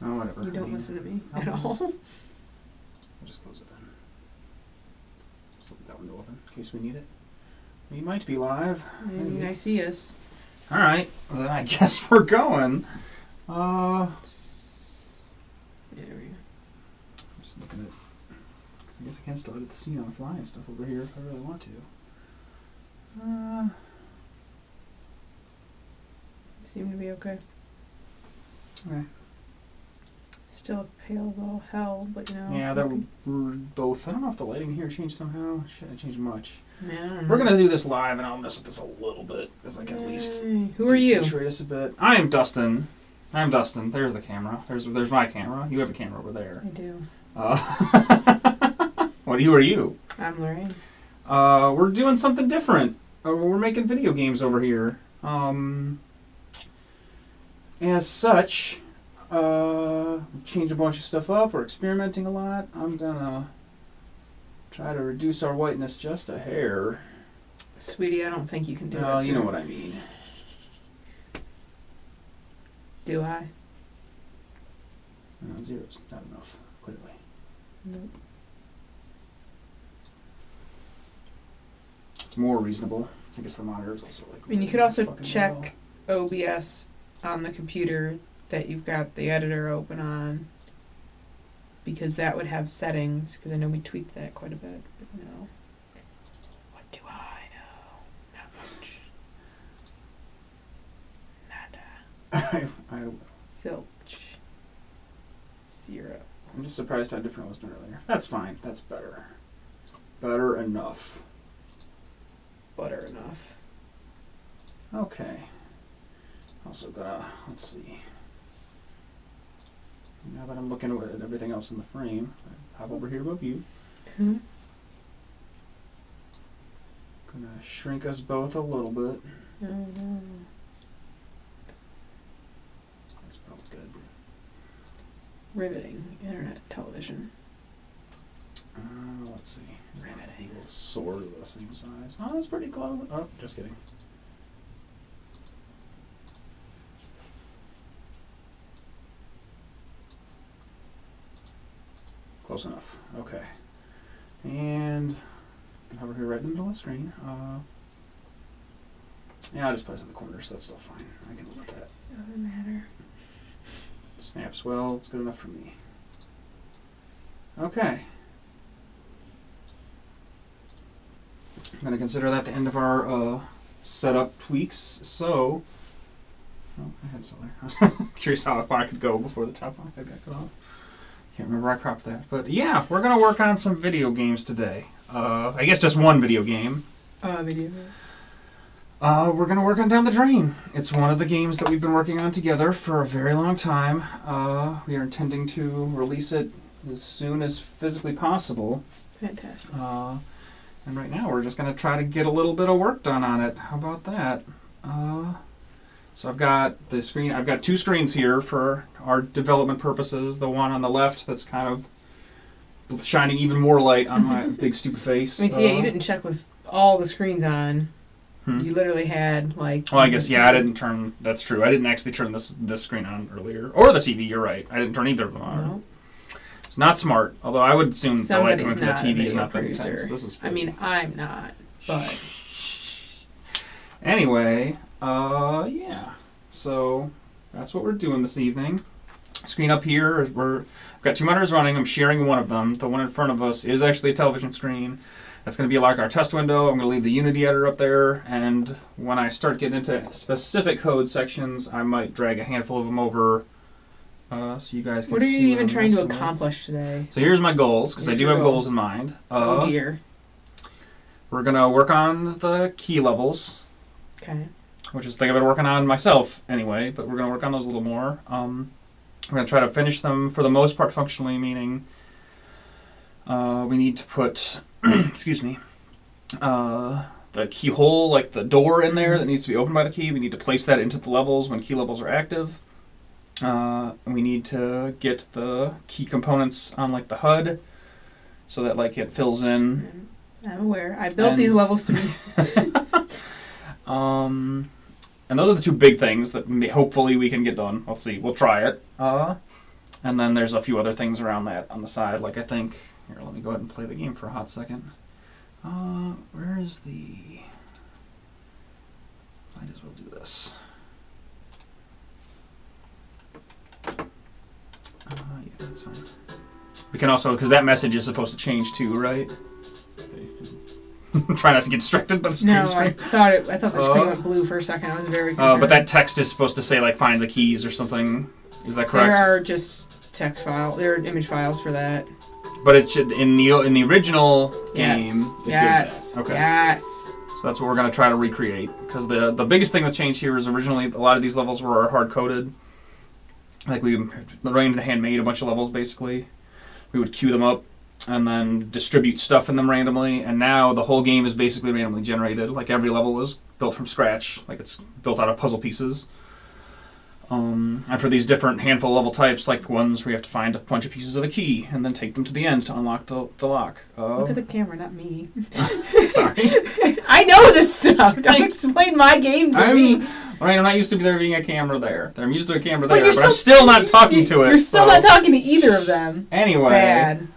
Oh, whatever. You don't listen to me at all. I'll just close it then. So leave that window open in case we need it. We might be live. Maybe I see us. All right. Well, then I guess we're going. Yeah, I'm just looking at. I guess I can still edit the scene on the fly and stuff over here if I really want to. seem to be okay. Okay. Still pale as all hell, but you know. Yeah, that we're both. I don't know if the lighting here changed somehow. It shouldn't change much. Yeah, We're gonna do this live, and I'll mess with this a little bit because I can at least. Who are you? Concentrate us a bit. I am Dustin. I'm Dustin. There's the camera. There's my camera. You have a camera over there. I do. Who are you? I'm Lorraine. We're doing something different. We're making video games over here. As such, we've changed a bunch of stuff up. We're experimenting a lot. I'm gonna try to reduce our whiteness just a hair. Sweetie, I don't think you can do it. Well, you know what I mean. Do I? No, zero's not enough, clearly. Nope. It's more reasonable. I guess the monitor is also like. I mean, you could also check OBS on the computer that you've got the editor open on, because that would have settings, because I know we tweaked that quite a bit. But no. What do I know? Not much. Nada. Filch. Zero. I'm just surprised how different it was than earlier. That's fine. That's better. Better enough. Butter enough. Okay. Also gotta, let's see. Now that I'm looking at everything else in the frame, I hop over here above you. Hmm? Gonna shrink us both a little bit. No. That's probably good. Riveting. Internet television. Let's see. Riveting. We'll sort of the same size. Oh, that's pretty close. Oh, just kidding. Close enough. Okay. And over here right in the middle of the screen. Yeah, I'll just put it in the corner, so that's still fine. I can live with that. Doesn't matter. Snaps well. It's good enough for me. Okay. I'm going to consider that the end of our setup tweaks. So, oh, my head's still there. I was curious how far I could go before the top one got cut off. Can't remember I cropped that. But yeah, we're going to work on some video games today. I guess just one video game. Video. We're going to work on Down the Drain. It's one of the games that we've been working on together for a very long time. We are intending to release it as soon as physically possible. Fantastic. And right now we're just going to try to get a little bit of work done on it. How about that? So I've got the screen. I've got two screens here for our development purposes. The one on the left that's kind of shining even more light on my big stupid face. I mean, you didn't check with all the screens on. You literally had like. Well, I guess I didn't turn. That's true. I didn't actually turn this screen on earlier, or the TV. You're right. I didn't turn either of them on. No. It's not smart. Although I would assume the light coming from the TV is not that producer. intense. This is. I mean, I'm not, but. Anyway, yeah. So that's what we're doing this evening. Screen up here is I've got two monitors running. I'm sharing one of them. The one in front of us is actually a television screen. That's going to be like our test window. I'm going to leave the Unity editor up there, and when I start getting into specific code sections, I might drag a handful of them over so you guys can see. What are you even I'm trying to with. accomplish today? So here's my goals, because I do have goals in mind. Oh dear. We're going to work on the key levels. Okay. Which is the thing I've been working on myself anyway, but we're going to work on those a little more. We're going to try to finish them for the most part functionally, meaning we need to put, excuse me, the keyhole, like the door in there that needs to be opened by the key. We need to place that into the levels when key levels are active. We need to get the key components on like the HUD so that like it fills in. I'm aware. I built these levels to be. And those are the two big things that hopefully we can get done. Let's see. We'll try it. And then there's a few other things around that on the side, like I think... Here, let me go ahead and play the game for a hot second. Where is the... Might as well do this. Yeah, that's fine. We can also, because that message is supposed to change too, right? Try not to get distracted by the screen. No, I thought the screen went blue for a second. I was very concerned. But that text is supposed to say, like, find the keys or something. Is that correct? There are just text files. There are image files for that. But it should, in the original game, it did that. Okay. Yes. So that's what we're going to try to recreate. Because the biggest thing that changed here is originally a lot of these levels were hard-coded. Like, Lorraine handmade a bunch of levels, basically. We would queue them up and then distribute stuff in them randomly. And now the whole game is basically randomly generated. Like, every level is built from scratch. Like, it's built out of puzzle pieces. And for these different handful level types, like ones where you have to find a bunch of pieces of a key and then take them to the end to unlock the lock. Look at the camera, not me. Sorry. I know this stuff. Don't explain my game to me. I'm not used to there being a camera there. I'm used to a camera there, but I'm still not talking to it. You're still not talking to either of them. Anyway. Bad.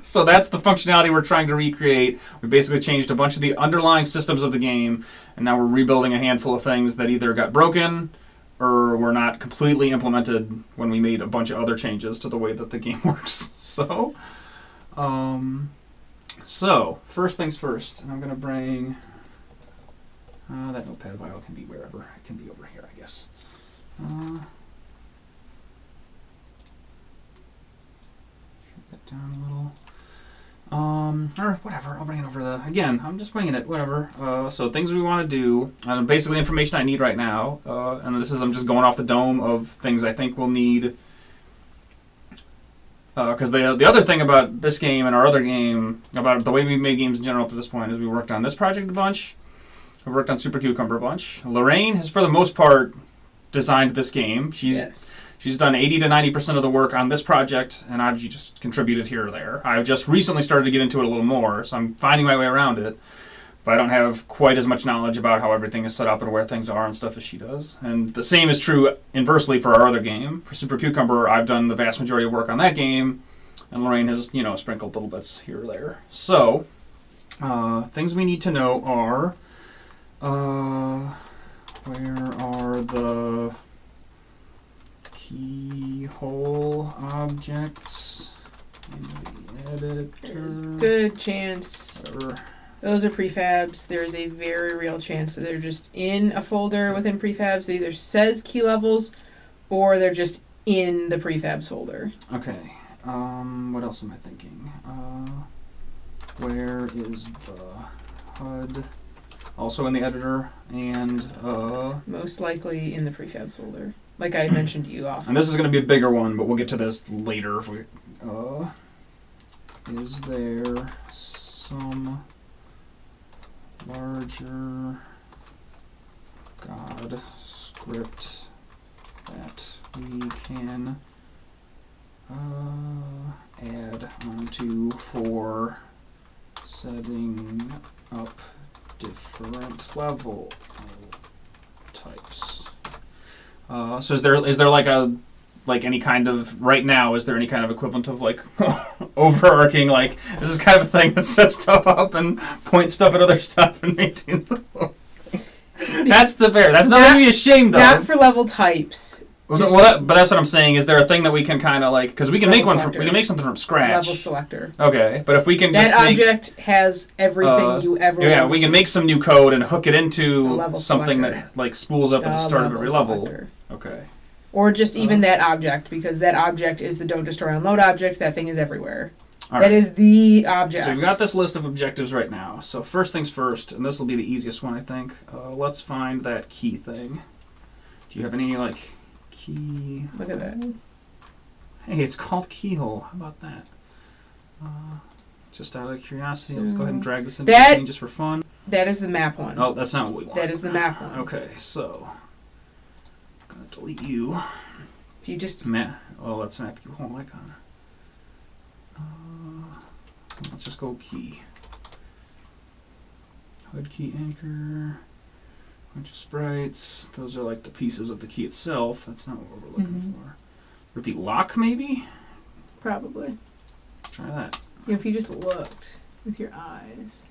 So that's the functionality we're trying to recreate. We basically changed a bunch of the underlying systems of the game, and now we're rebuilding a handful of things that either got broken or were not completely implemented when we made a bunch of other changes to the way that the game works. So first things first, and I'm going to bring... that notepad file can be wherever. It can be over here, I guess. Shrink that down a little. Or whatever, I'll bring it over again, I'm just winging it, whatever. So things we want to do, basically information I need right now, and I'm just going off the dome of things I think we'll need. Because the other thing about this game and our other game, about the way we've made games in general up to this point, is we worked on this project a bunch. I've worked on Super Cucumber a bunch. Lorraine has, for the most part, designed this game. She's done 80 to 90% of the work on this project, and I've just contributed here or there. I've just recently started to get into it a little more, so I'm finding my way around it. But I don't have quite as much knowledge about how everything is set up and where things are and stuff as she does. And the same is true inversely for our other game. For Super Cucumber, I've done the vast majority of work on that game, and Lorraine has, sprinkled little bits here or there. So, things we need to know are... where are the keyhole objects in the editor? There's a good chance those are prefabs. There's a very real chance that they're just in a folder within prefabs. It either says key levels or they're just in the prefabs folder. Okay. What else am I thinking? Where is the HUD? Also in the editor, and most likely in the prefabs folder, like I mentioned to you off. And this is going to be a bigger one, but we'll get to this later. If we is there some larger God script that we can add onto for setting up different level types? So is there like any kind of, right now, is there any kind of equivalent of like overarching, like this is kind of a thing that sets stuff up and points stuff at other stuff and maintains the flow? That's the fair. That's nothing to be ashamed of. Not for level types. But that's what I'm saying. Is there a thing that we can kind of like, because we can make something from scratch. Level selector. Okay, but if we can just that object has everything you ever. Yeah, we can make some new code and hook it into something selector. that like spools up at the start of every level. Selector. Okay. Or just even that object, because that object is the don't destroy unload object. That thing is everywhere. All that right. is the object. So we've got this list of objectives right now. So first things first, and this will be the easiest one, I think. Let's find that key thing. Do you have any like key? Look at that. Hey, it's called keyhole. How about that? Just out of curiosity, let's go ahead and drag this into the scene just for fun. That is the map one. Oh, that's not what we want. That is the map one. Okay, so I'm gonna delete you. If you just let's map you home icon. Let's just go key. HUD key anchor. Bunch of sprites. Those are like the pieces of the key itself. That's not what we're looking for. Repeat lock, maybe? Probably. Let's try that. Yeah, if you just looked with your eyes.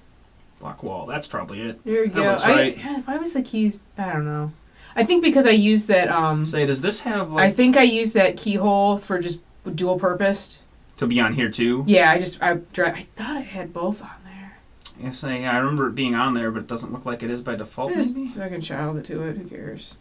Block wall. That's probably it. There you That go. looks right. Why was the keys? I don't know. I think because I used that. Say, does this have like I think I used that keyhole for just dual purposed. to be on here too? Yeah, I thought I had both on there. Yes, I remember it being on there, but it doesn't look like it is by default. Just Maybe. fucking child it to it. Who cares?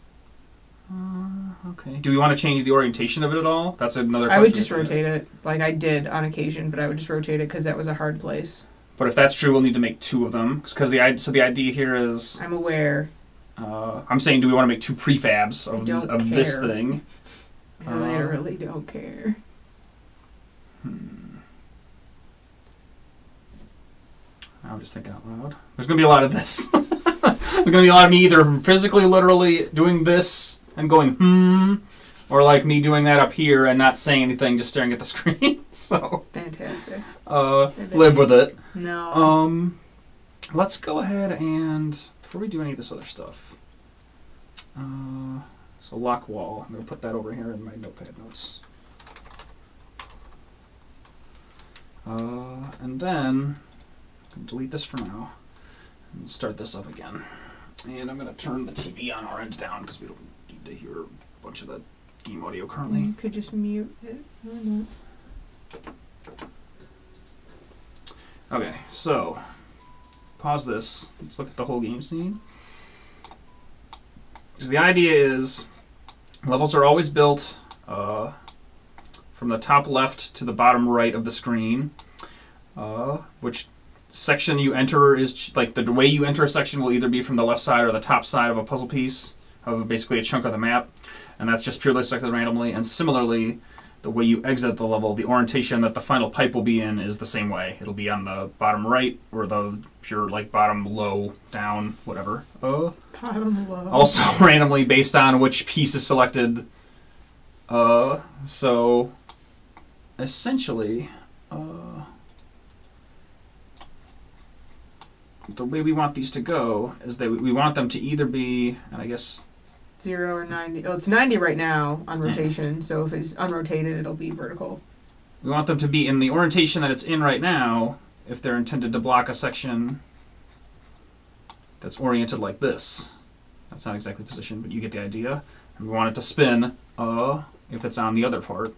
Okay. Do we want to change the orientation of it at all? That's another question. I would just rotate it, like I did on occasion, but I would just rotate it because that was a hard place. But if that's true, we'll need to make 2 of them. Because the idea here is... I'm aware. I'm saying, do we want to make 2 prefabs of this thing? I really don't care. I'm just thinking out loud. There's going to be a lot of this. There's going to be a lot of me either physically, literally doing this and going, or like me doing that up here and not saying anything, just staring at the screen. So fantastic. Live with it. No. Let's go ahead and, before we do any of this other stuff, so lock wall. I'm going to put that over here in my notepad notes. And then delete this for now and start this up again. And I'm going to turn the TV on our end down because we don't need to hear a bunch of the game audio currently. You could just mute it. No. Okay, so pause this. Let's look at the whole game scene. Because the idea is levels are always built from the top left to the bottom right of the screen. Which section you enter is like the way you enter a section will either be from the left side or the top side of a puzzle piece of basically a chunk of the map, and that's just purely selected randomly. And similarly, the way you exit the level, the orientation that the final pipe will be in is the same way. It'll be on the bottom right or the pure like bottom low down whatever. Bottom low. Also randomly based on which piece is selected. So essentially. The way we want these to go is that we want them to either be, and I guess 0 or 90. Oh, it's 90 right now on rotation. So if it's unrotated, it'll be vertical. We want them to be in the orientation that it's in right now if they're intended to block a section that's oriented like this. That's not exactly positioned, but you get the idea. And we want it to spin if it's on the other part.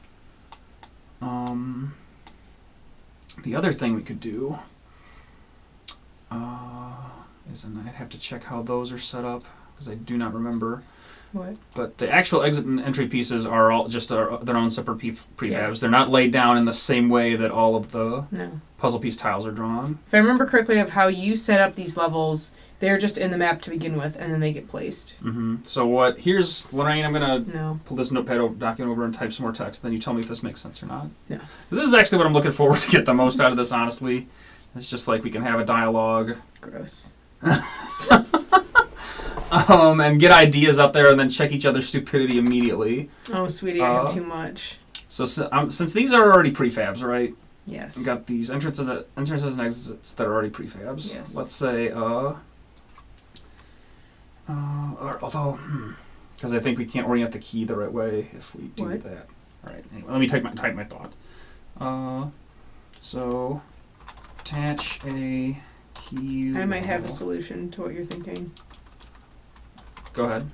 The other thing we could do is, and I'd have to check how those are set up because I do not remember. What? But the actual exit and entry pieces are all just their own separate prefabs. Yes. They're not laid down in the same way that all of the No. puzzle piece tiles are drawn. If I remember correctly of how you set up these levels, they're just in the map to begin with, and then they get placed. Mm-hmm. So here's Lorraine, I'm going to No. pull this notepad document over and type some more text, then you tell me if this makes sense or not. No. This is actually what I'm looking forward to get the most out of this, honestly. It's just like we can have a dialogue. Gross. And get ideas out there and then check each other's stupidity immediately. Oh, sweetie, I have too much. So since these are already prefabs, right? Yes. We've got these entrances and exits that are already prefabs. Yes. Let's say, because I think we can't orient the key the right way if we do that. All right. Anyway, let me type my thought. So attach a key. I might have a solution to what you're thinking. Go ahead.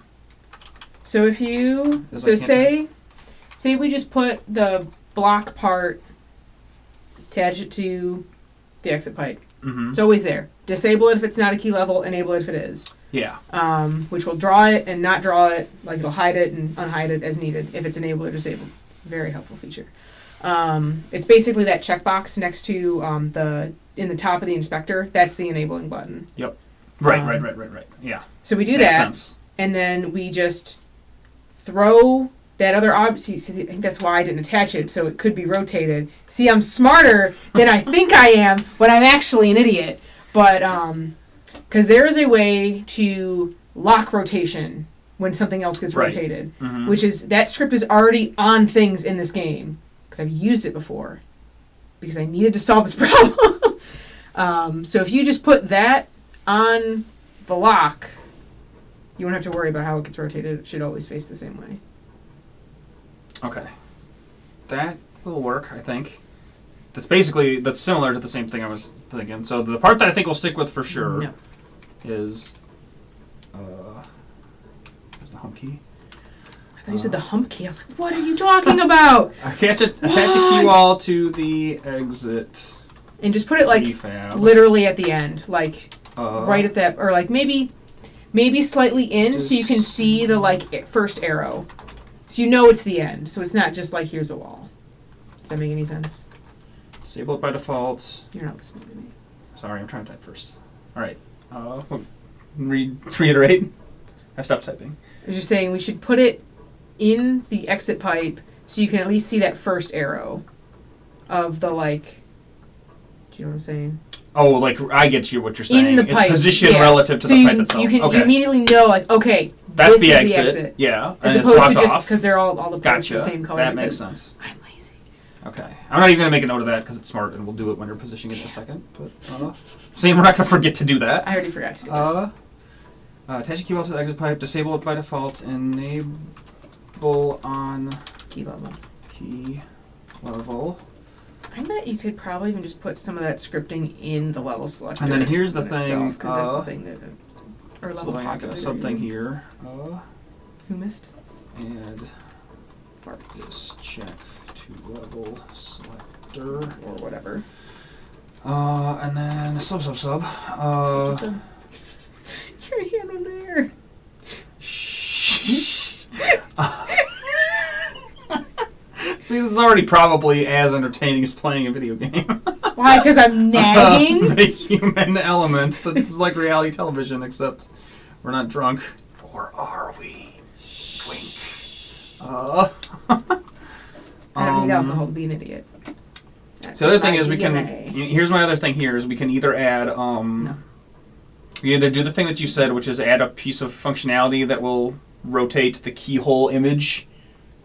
So if you say we just put the block part, attach it to the exit pipe. Mm-hmm. It's always there. Disable it if it's not a key level, enable it if it is. Yeah. Which will draw it and not draw it, like it'll hide it and unhide it as needed if it's enabled or disabled. It's a very helpful feature. It's basically that checkbox next to in the top of the inspector. That's the enabling button. Yep. Right. Yeah. So we do Makes that, sense. and then we just throw that other object. See, I think that's why I didn't attach it, so it could be rotated. See, I'm smarter than I think I am, but I'm actually an idiot. But because there is a way to lock rotation when something else gets rotated, which is that script is already on things in this game because I've used it before because I needed to solve this problem. So if you just put that on the lock, you won't have to worry about how it gets rotated. It should always face the same way. Okay. that will work, I think. That's similar to the same thing I was thinking. So the part that I think we'll stick with for sure No. is, there's the home key. I thought you said the hump key. I was like, what are you talking about? Attach a key wall to the exit. And just put it like prefab. literally at the end, like right at Uh, that, or like maybe slightly in, so you can see the like first arrow, so you know it's the end. So it's not just like here's a wall. Does that make any sense? Disable it by default. You're not listening to me. Sorry, I'm trying to type first. All right. Reiterate. I stopped typing. I was just saying we should put it in the exit pipe so you can at least see that first arrow of the like. Do you know what I'm saying? Oh, like I get you. What you're saying. In the pipe, It's position yeah. relative to So the you pipe can, itself. you can Okay. you immediately know like okay, That's this the is exit. Yeah. As and it's opposed to blocked just off. because they're all the parts Gotcha. the same color. That makes because sense. I'm lazy. Okay. I'm not even going to make a note of that because it's smart and we'll do it when you're positioning it in a second. But see, we're not going to forget to do that. I already forgot to do that. Attach a key wall to the exit pipe. Disable it by default. Enable on Key level. key level. I bet you could probably even just put some of that scripting in the level selector. And then here's the thing. Because that's the thing that. Or So level I got populator. something here. Who missed? Add Farts. this check to level selector. Or whatever. And then sub. Your hand on there. Shh. See, this is already probably as entertaining as playing a video game. Why? Because I'm nagging? The human element. This is like reality television, except we're not drunk. Or are we? Wink. I don't need alcohol to be an idiot. So the other thing is we can. DNA. Here's my other thing here is we can either add. No. We either do the thing that you said, which is add a piece of functionality that will rotate the keyhole image,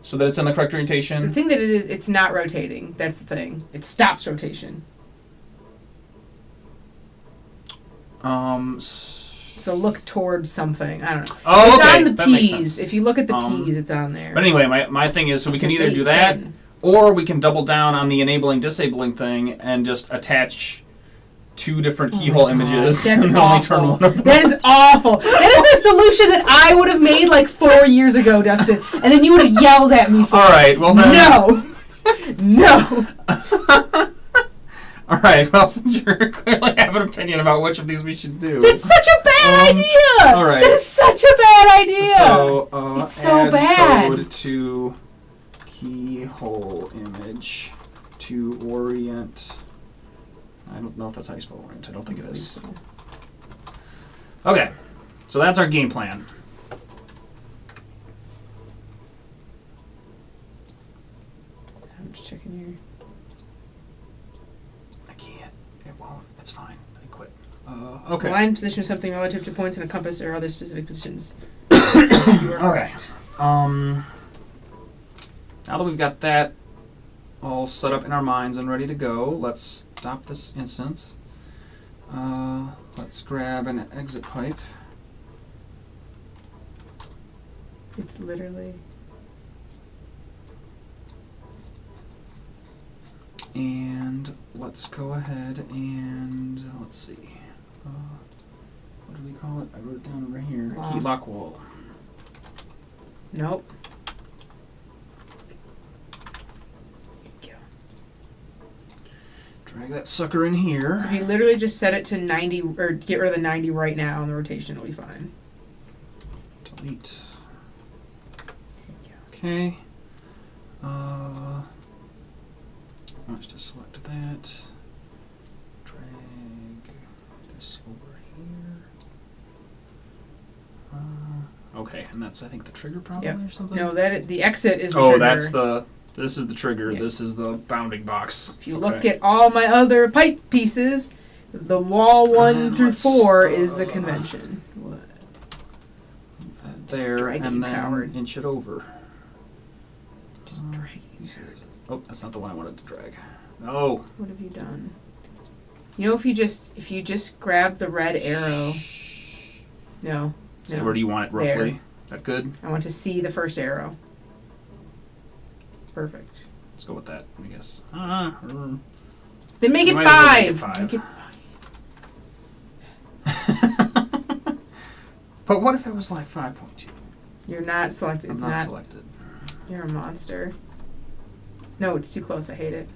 so that it's in the correct orientation. So the thing that it is, it's not rotating. That's the thing. It stops rotation. So look towards something. I don't know. Oh, it's okay. on the That makes P's. sense. If you look at the P's, it's on there. But anyway, my thing is, so we can Because either they do that, spin. or we can double down on the enabling disabling thing and just attach two different keyhole images That's and awful. only turn one of them. That is awful. That is a solution that I would have made like 4 years ago, Dustin, and then you would have yelled at me for All right, well then. No. All right, well since you clearly have an opinion about which of these we should do. That's such a bad idea. all right. That is such a bad idea. So it's so add bad. code to keyhole image to orient. I don't know if that's how you spell orient. I don't think it is. Okay, so that's our game plan. I'm just checking here. I can't. It won't. It's fine. I quit. Okay. Align position of something relative to points in a compass or other specific positions. You are Okay. correct. Now that we've got that all set up in our minds and ready to go, let's stop this instance. Let's grab an exit pipe. It's literally. And let's go ahead and let's see. What do we call it? I wrote it down right here. Lock. Key lock wall. Nope. Drag that sucker in here. So if you literally just set it to 90, or get rid of the 90 right now, and the rotation will be fine. Delete. Okay. Let's just select that. Drag this over here. Okay, and that's I think the trigger probably Yep. or something. No, the exit is the Oh, trigger. that's the. This is the trigger. Yeah. This is the bounding box. If you look at all my other pipe pieces, the wall 1 through let's, 4 is the convention. What? That Just there, drag it, and you then coward. inch it over. Just drag it. Oh, that's not the one I wanted to drag. No. What have you done? You know, if you just grab the red arrow. No. So no. where do you want it roughly? There. That good? I want to see the first arrow. Perfect. Let's go with that, I guess. Then make it might as 5. well Make it But what if it was like 5.2? You're not selected. I'm It's not selected. You're a monster. No, it's too close. I hate it.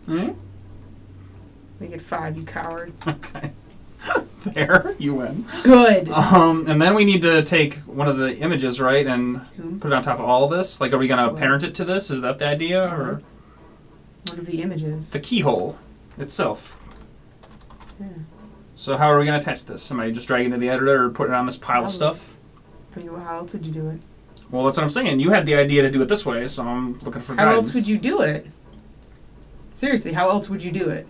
Eh? Make it 5, you coward. Okay. There, you win. Good. And then we need to take one of the images, right, and put it on top of all of this. Like, are we gonna parent it to this? Is that the idea, or One of the images. the keyhole itself? Yeah. So how are we gonna attach this? Am I just dragging it to the editor or putting it on this pile of stuff? I mean, how else would you do it? Well, that's what I'm saying. You had the idea to do it this way, so I'm looking for How guidance. else would you do it? Seriously, how else would you do it?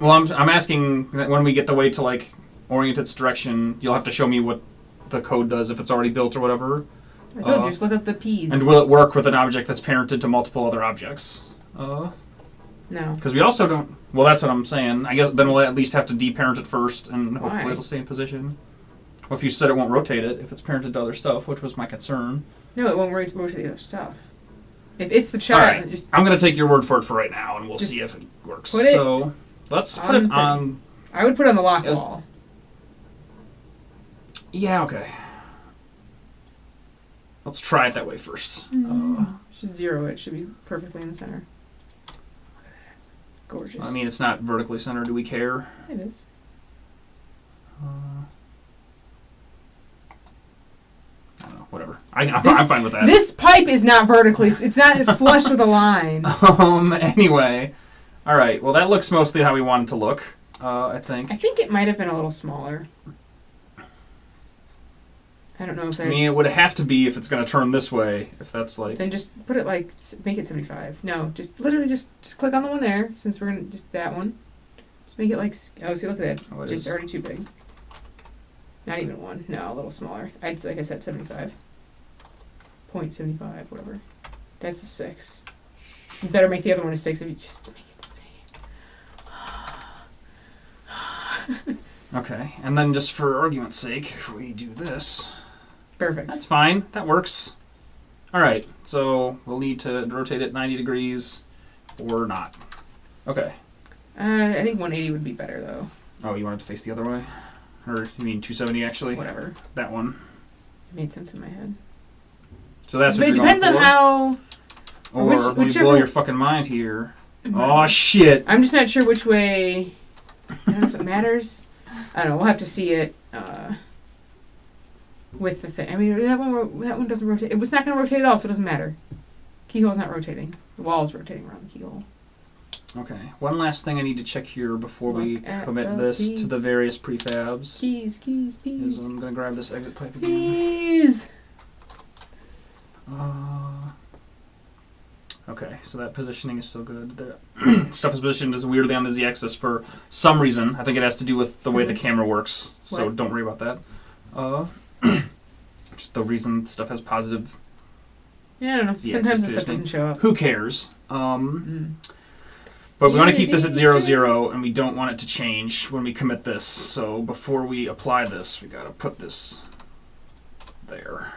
Well, I'm asking when we get the way to like orient its direction, you'll have to show me what the code does if it's already built or whatever. I told you, just look up the P's. And will it work with an object that's parented to multiple other objects? No. Because we also don't. Well, that's what I'm saying. I guess then we'll at least have to deparent it first, and hopefully Why? it'll stay in position. Well, if you said it won't rotate it if it's parented to other stuff, which was my concern. No, it won't rotate the other stuff. If it's the All child, right, just I'm gonna take your word for it for right now, and we'll Just see if it works. put it So let's put it on on. I would put it on the lock Yes. wall. Yeah. Okay. Let's try it that way first. Just 0 it. Should be perfectly in the center. Gorgeous. I mean, it's not vertically centered. Do we care? It is. I don't know. Whatever. I'm This- fine with that. This pipe is not vertically. It's not flush with a line. Anyway. All right. Well, that looks mostly how we want it to look. I think. I think it might have been a little smaller. I don't know if that. I mean, it would have to be if it's going to turn this way. If that's like. Then just put it like make it 75. No, just literally just click on the one there since we're gonna just that one. Just make it like oh see look at that it's Oh, it just is. already too big. Not even 1. No, a little smaller. I'd like I said 75. 0.75 whatever. That's a 6. You better make the other one a 6 if you just make it the same. Okay. And then just for argument's sake, if we do this. Perfect. That's fine. That works. All right. So we'll need to rotate it 90 degrees or not. Okay. I think 180 would be better though. Oh, you want it to face the other way? Or you mean 270 actually? Whatever. That one. It made sense in my head. So that's But what it you're depends going on for? how. Or which- will you whichever- blow your fucking mind here? Oh, shit. I'm just not sure which way. I don't know if it matters. I don't know. We'll have to see it with the thing. I mean, that one doesn't rotate. It was not going to rotate at all, so it doesn't matter. Keyhole's not rotating. The wall is rotating around the keyhole. Okay. One last thing I need to check here before we Look at commit the this to keys. the various prefabs. Keys. Is I'm going to grab this exit pipe again. Keys. Okay, so that positioning is still good. The stuff is positioned as weirdly on the z-axis for some reason. I think it has to do with the way the camera works, so What? don't worry about that. Just the reason stuff has positive. Yeah, I don't know. Z-axis Sometimes the stuff positioning. doesn't show up. Who cares? But we want to keep this at 0, Unity 0, and we don't want it to change when we commit this. So before we apply this, we got to put this there.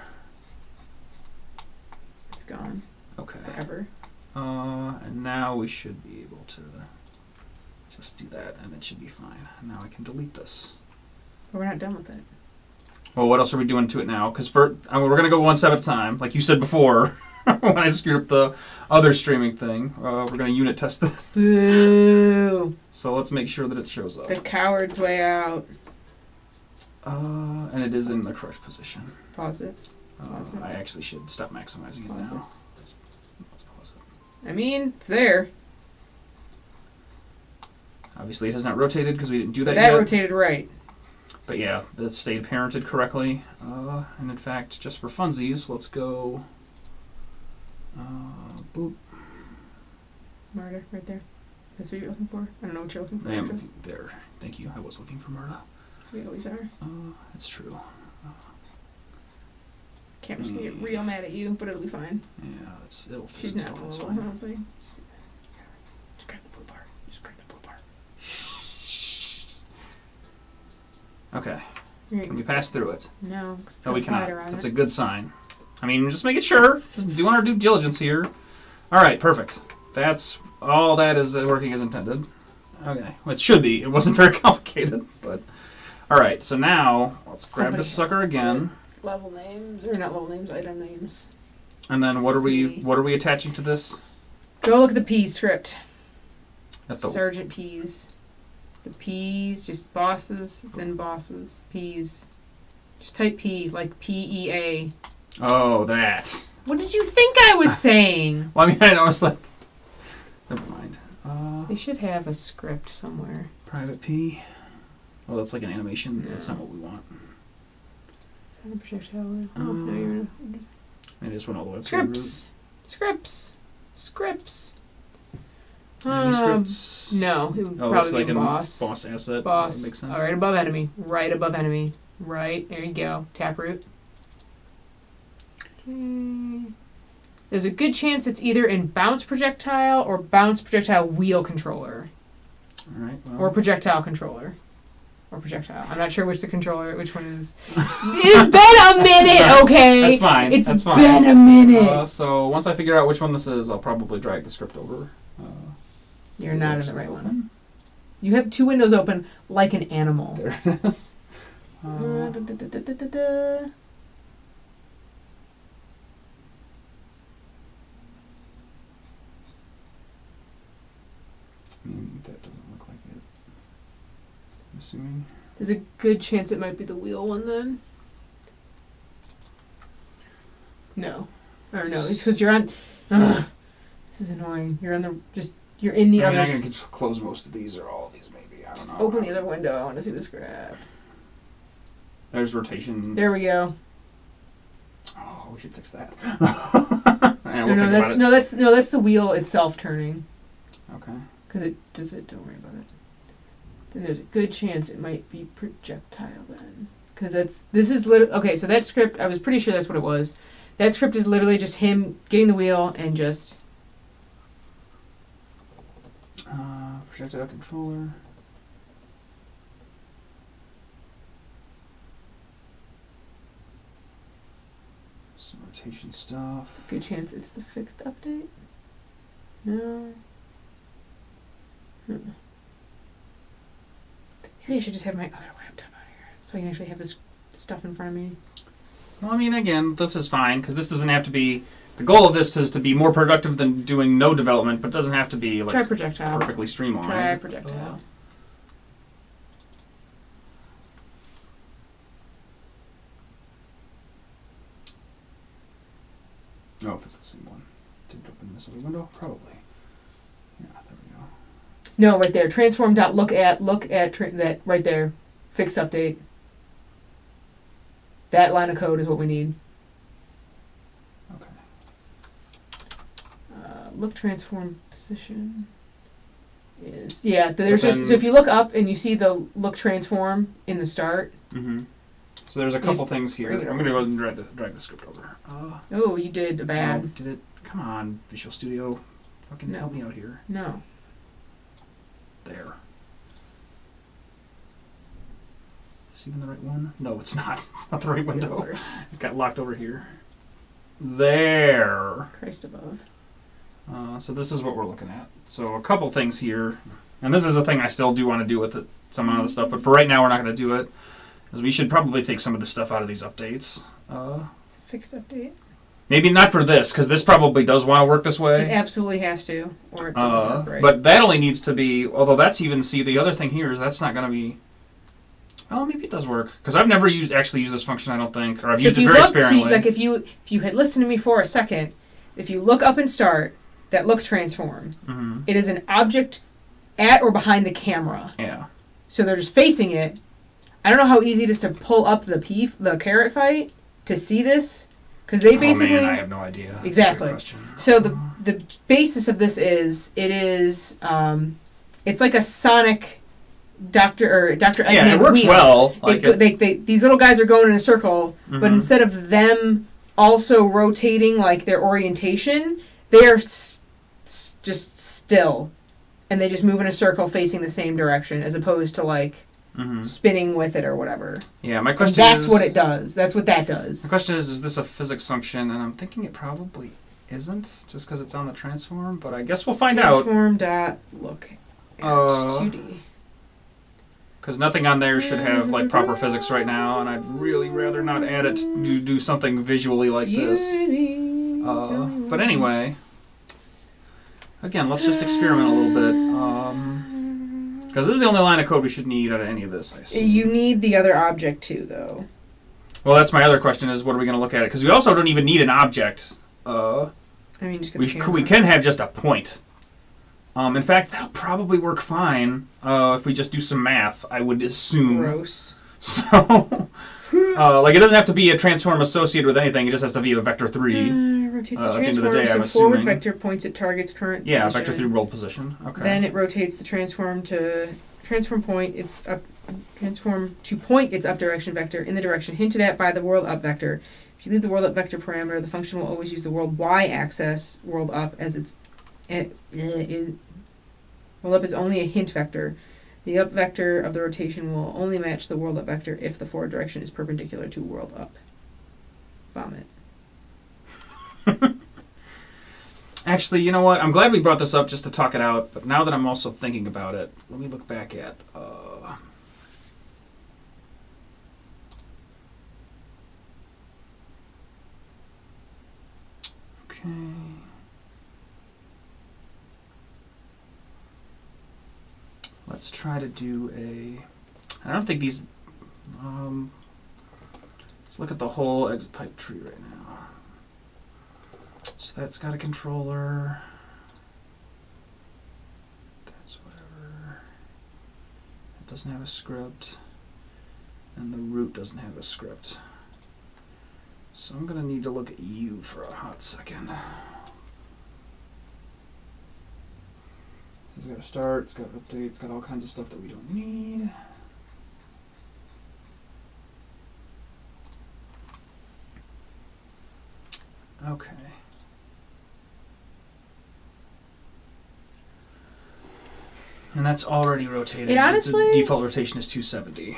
It's gone Okay. forever. And now we should be able to just do that, and it should be fine. And now I can delete this. But we're not done with it. Well, what else are we doing to it now? Because we're going to go one step at a time, like you said before. When I screwed up the other streaming thing, we're going to unit test this. Boo! So let's make sure that it shows up. The coward's way out. And it is in the correct position. Pause it. Pause it. I actually should stop maximizing it Pause now. Let's pause it. I mean, it's there. Obviously, it has not rotated because we didn't do that That yet. rotated right. But yeah, that stayed parented correctly. And in fact, just for funsies, let's go. Boop. Murder, right there. That's what you're looking for? I don't know what you're looking for. I am actually. looking there. Thank you. I was looking for Murda. We always are. It's true. Camera's gonna get real mad at you, but it'll be fine. Yeah, it'll fix She's not itself. It's vulnerable, I fine. don't think. Just grab the blue part. Just grab the blue part. Okay. Can we pass through it? No, 'cause it's No, we got a cannot. glider on That's it. a good sign. I mean, just making sure. Just doing our due diligence here. All right, perfect. That's all that is working as intended. Okay, well, it should be. It wasn't very complicated, but all right. So now let's grab this sucker again. Level names or not level names, item names. And then what are we attaching to this? Go look at the P's script. At the Sergeant P's. The P's, just bosses. It's in bosses. P's. Just type P, like PEA. Oh, that. What did you think I was saying? Well, I mean, I was like, never mind. They should have a script somewhere. Private P. Oh, that's like an animation. No. That's not what we want. Is that a projectile? Oh, no, you're in I just went all the way Scripts. Enemy scripts. No, it would Oh, probably it's like be a boss. boss asset. Boss. That makes sense. All right, above enemy. Right above enemy. Right. There you go. Taproot. Okay. There's a good chance it's either in bounce projectile or bounce projectile wheel controller. All right. Well. Or projectile controller. Or projectile. I'm not sure which one is. It's been a minute, okay? That's fine. It's That's fine. been a minute. So once I figure out which one this is, I'll probably drag the script over. You're not in the right one. You have two windows open like an animal. There it is. I mean, that doesn't look like it. I'm assuming. There's a good chance it might be the wheel one then. No. Or no, it's because you're on... Ugh, this is annoying. You're on the... You're in the other... I can close most of these or all of these maybe. I don't know. Open the other window. I want to see this graph. There's rotation. There we go. Oh, we should fix that. That's the wheel itself turning. Okay. Because it does it. Don't worry about it. Then there's a good chance it might be projectile then. Because this is literally... Okay, so that script, I was pretty sure that's what it was. That script is literally just him getting the wheel and just... projectile controller. Some rotation stuff. Good chance it's the fixed update. No. Maybe I should just have my other laptop out here so I can actually have this stuff in front of me. Well, I mean, again, this is fine because this doesn't have to be. The goal of this is to be more productive than doing no development, but it doesn't have to be like Try projectile. perfectly streamlined. Try projectile. Oh, if it's the same one. Did it open this other window? Probably. Yeah, there we go. No, right there. Transform dot look at that right there. Fixed update. That line of code is what we need. Okay. Look transform position is there's just so if you look up and you see the look transform in the start. Mm-hmm. So there's a couple things here. I'm going to go ahead and drag the script over. Oh, you did a bad. Oh, did it? Come on, Visual Studio. Fucking help me out here. No. There. Is this even the right one? No, it's not. It's not the right window. It got locked over here. There. Christ above. So this is what we're looking at. So a couple things here. And this is a thing I still do want to do with it, some of the stuff. But for right now, we're not going to do it. Because we should probably take some of the stuff out of these updates. It's a fixed update. Maybe not for this, because this probably does want to work this way. It absolutely has to, or it doesn't work right. But that only needs to be, although that's even, the other thing here is that's not going to be, oh, maybe it does work. Because I've never actually used this function, I don't think, or I've used it very sparingly. Like if you had listened to me for a second, if you look up and start, that look transform, it is an object at or behind the camera. Yeah. So they're just facing it. I don't know how easy it is to pull up the carrot fight to see this, because they basically... Oh man, I have no idea. Exactly. So the basis of this is, it's like a Sonic Dr. Eggman Yeah, it works wheel. well. These little guys are going in a circle, but instead of them also rotating like their orientation, they're just still. And they just move in a circle facing the same direction, as opposed to like spinning with it or whatever. Yeah, my And question that's is... what it does. That's what that does. The question is this a physics function? And I'm thinking it probably isn't, just because it's on the transform, but I guess we'll find out. Transform dot look at 2D. Because nothing on there should have like proper physics right now, and I'd really rather not add it to do something visually like this. But anyway, again, let's just experiment a little bit. Because this is the only line of code we should need out of any of this, I assume. You need the other object too, though. Well, that's my other question: is what are we going to look at it? Because we also don't even need an object. I mean, just we can have just a point. In fact, that'll probably work fine if we just do some math, I would assume. Gross. So, like, it doesn't have to be a transform associated with anything. It just has to be a vector 3. Rotates the at the end of transform, the day, I'm so forward assuming. vector points at target's current Yeah, position. vector 3 roll position. Okay. Then it rotates the transform to point its up direction vector in the direction hinted at by the world up vector. If you leave the world up vector parameter, the function will always use the world y axis world up as its world up is only a hint vector. The up vector of the rotation will only match the world up vector if the forward direction is perpendicular to world up. Vomit. Actually, you know what? I'm glad we brought this up just to talk it out, but now that I'm also thinking about it, let me look back at... Okay... Let's try to do a... I don't think these... let's look at the whole exit pipe tree right now. So that's got a controller. That's whatever. It doesn't have a script. And the root doesn't have a script. So I'm going to need to look at you for a hot second. So it's got a start, it's got update, it's got all kinds of stuff that we don't need. Okay. And that's already rotated. It honestly... The default rotation is 270.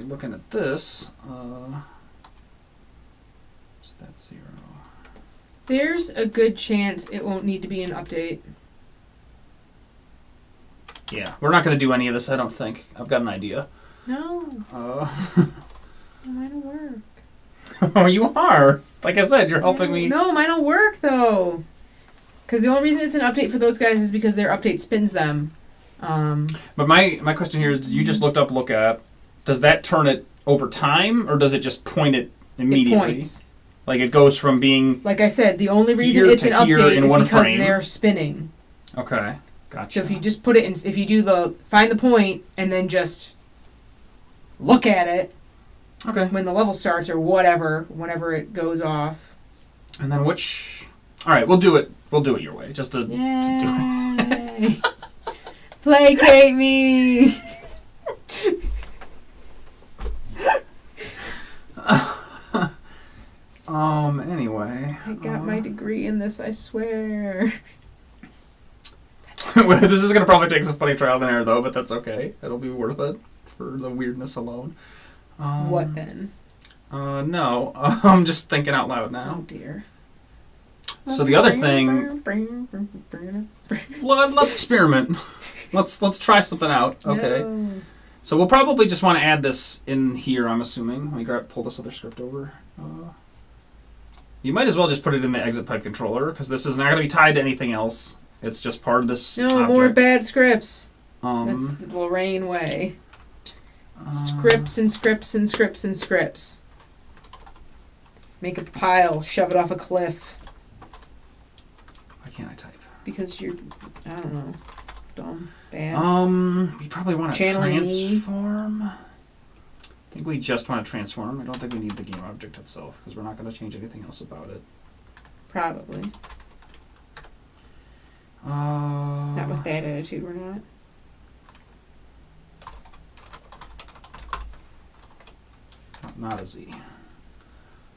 Looking at this, so that's 0. There's a good chance it won't need to be an update. Yeah, we're not going to do any of this, I don't think. I've got an idea. No. Mine'll work. Oh, you are. Like I said, you're helping me. No, mine'll work though. Because the only reason it's an update for those guys is because their update spins them. But my question here is, you just looked up look at. Does that turn it over time, or does it just point it immediately? It points. Like it goes from being... Like I said, the only reason here it's to an here update in is one because frame. they're spinning. Okay, gotcha. So if you just put it in, if you do find the point and then just look at it, okay, when the level starts or whatever, whenever it goes off. And then which... All right, we'll do it. We'll do it your way, just to do it. Placate me. Anyway. I got my degree in this, I swear. This is going to probably take some funny trial and error, though, but that's okay. It'll be worth it for the weirdness alone. What then? No. I'm just thinking out loud now. Oh, dear. So the other thing... Let's experiment. Let's try something out. Okay. No. So we'll probably just want to add this in here, I'm assuming. Let me pull this other script over. You might as well just put it in the exit pipe controller, because this is not going to be tied to anything else. It's just part of this object. More bad scripts. That's the Lorraine way. Scripts and scripts and scripts and scripts. Make a pile, shove it off a cliff. Why can't I type? Because you're, I don't know, dumb, bad. We probably want to transform. I think we just want to transform. I don't think we need the game object itself, because we're not going to change anything else about it. Probably. Not with that attitude, we're not. Not a Z.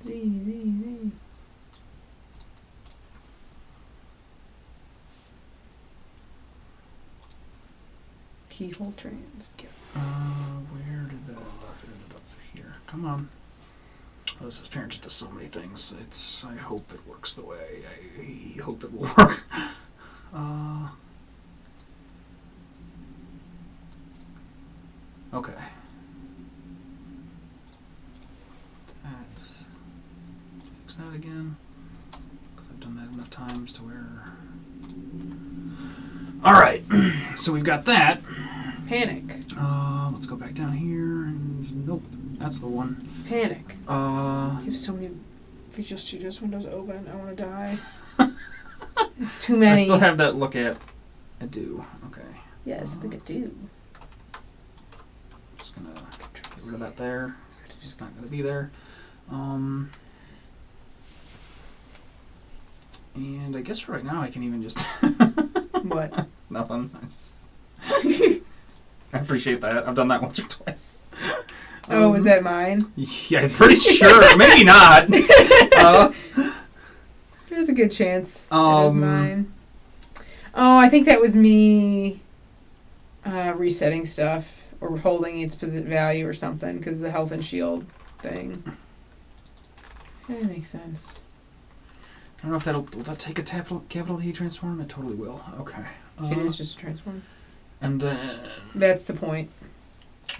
Z. keyhole trans. Where did that end up here? Come on. Oh, this is parent does so many things. I hope it works the way I hope it will work. Okay. Fix that again. Because I've done that enough times to where... Alright. So we've got that. Panic. Let's go back down here. And nope. That's the one. Panic. You have so many Visual Studios windows open. I want to die. It's too many. I still have that look at. I do. Okay. Yes, I think I do. Just gonna get rid of that there. It's just not gonna be there. And I guess for right now I can even just... What? Nothing. I appreciate that. I've done that once or twice. Oh, was that mine? Yeah, I'm pretty sure. Maybe not. There's a good chance it was mine. Oh, I think that was me resetting stuff or holding its value or something because of the health and shield thing. That makes sense. I don't know if will that take a capital T transform? It totally will. Okay. It is just a transform. And then... That's the point.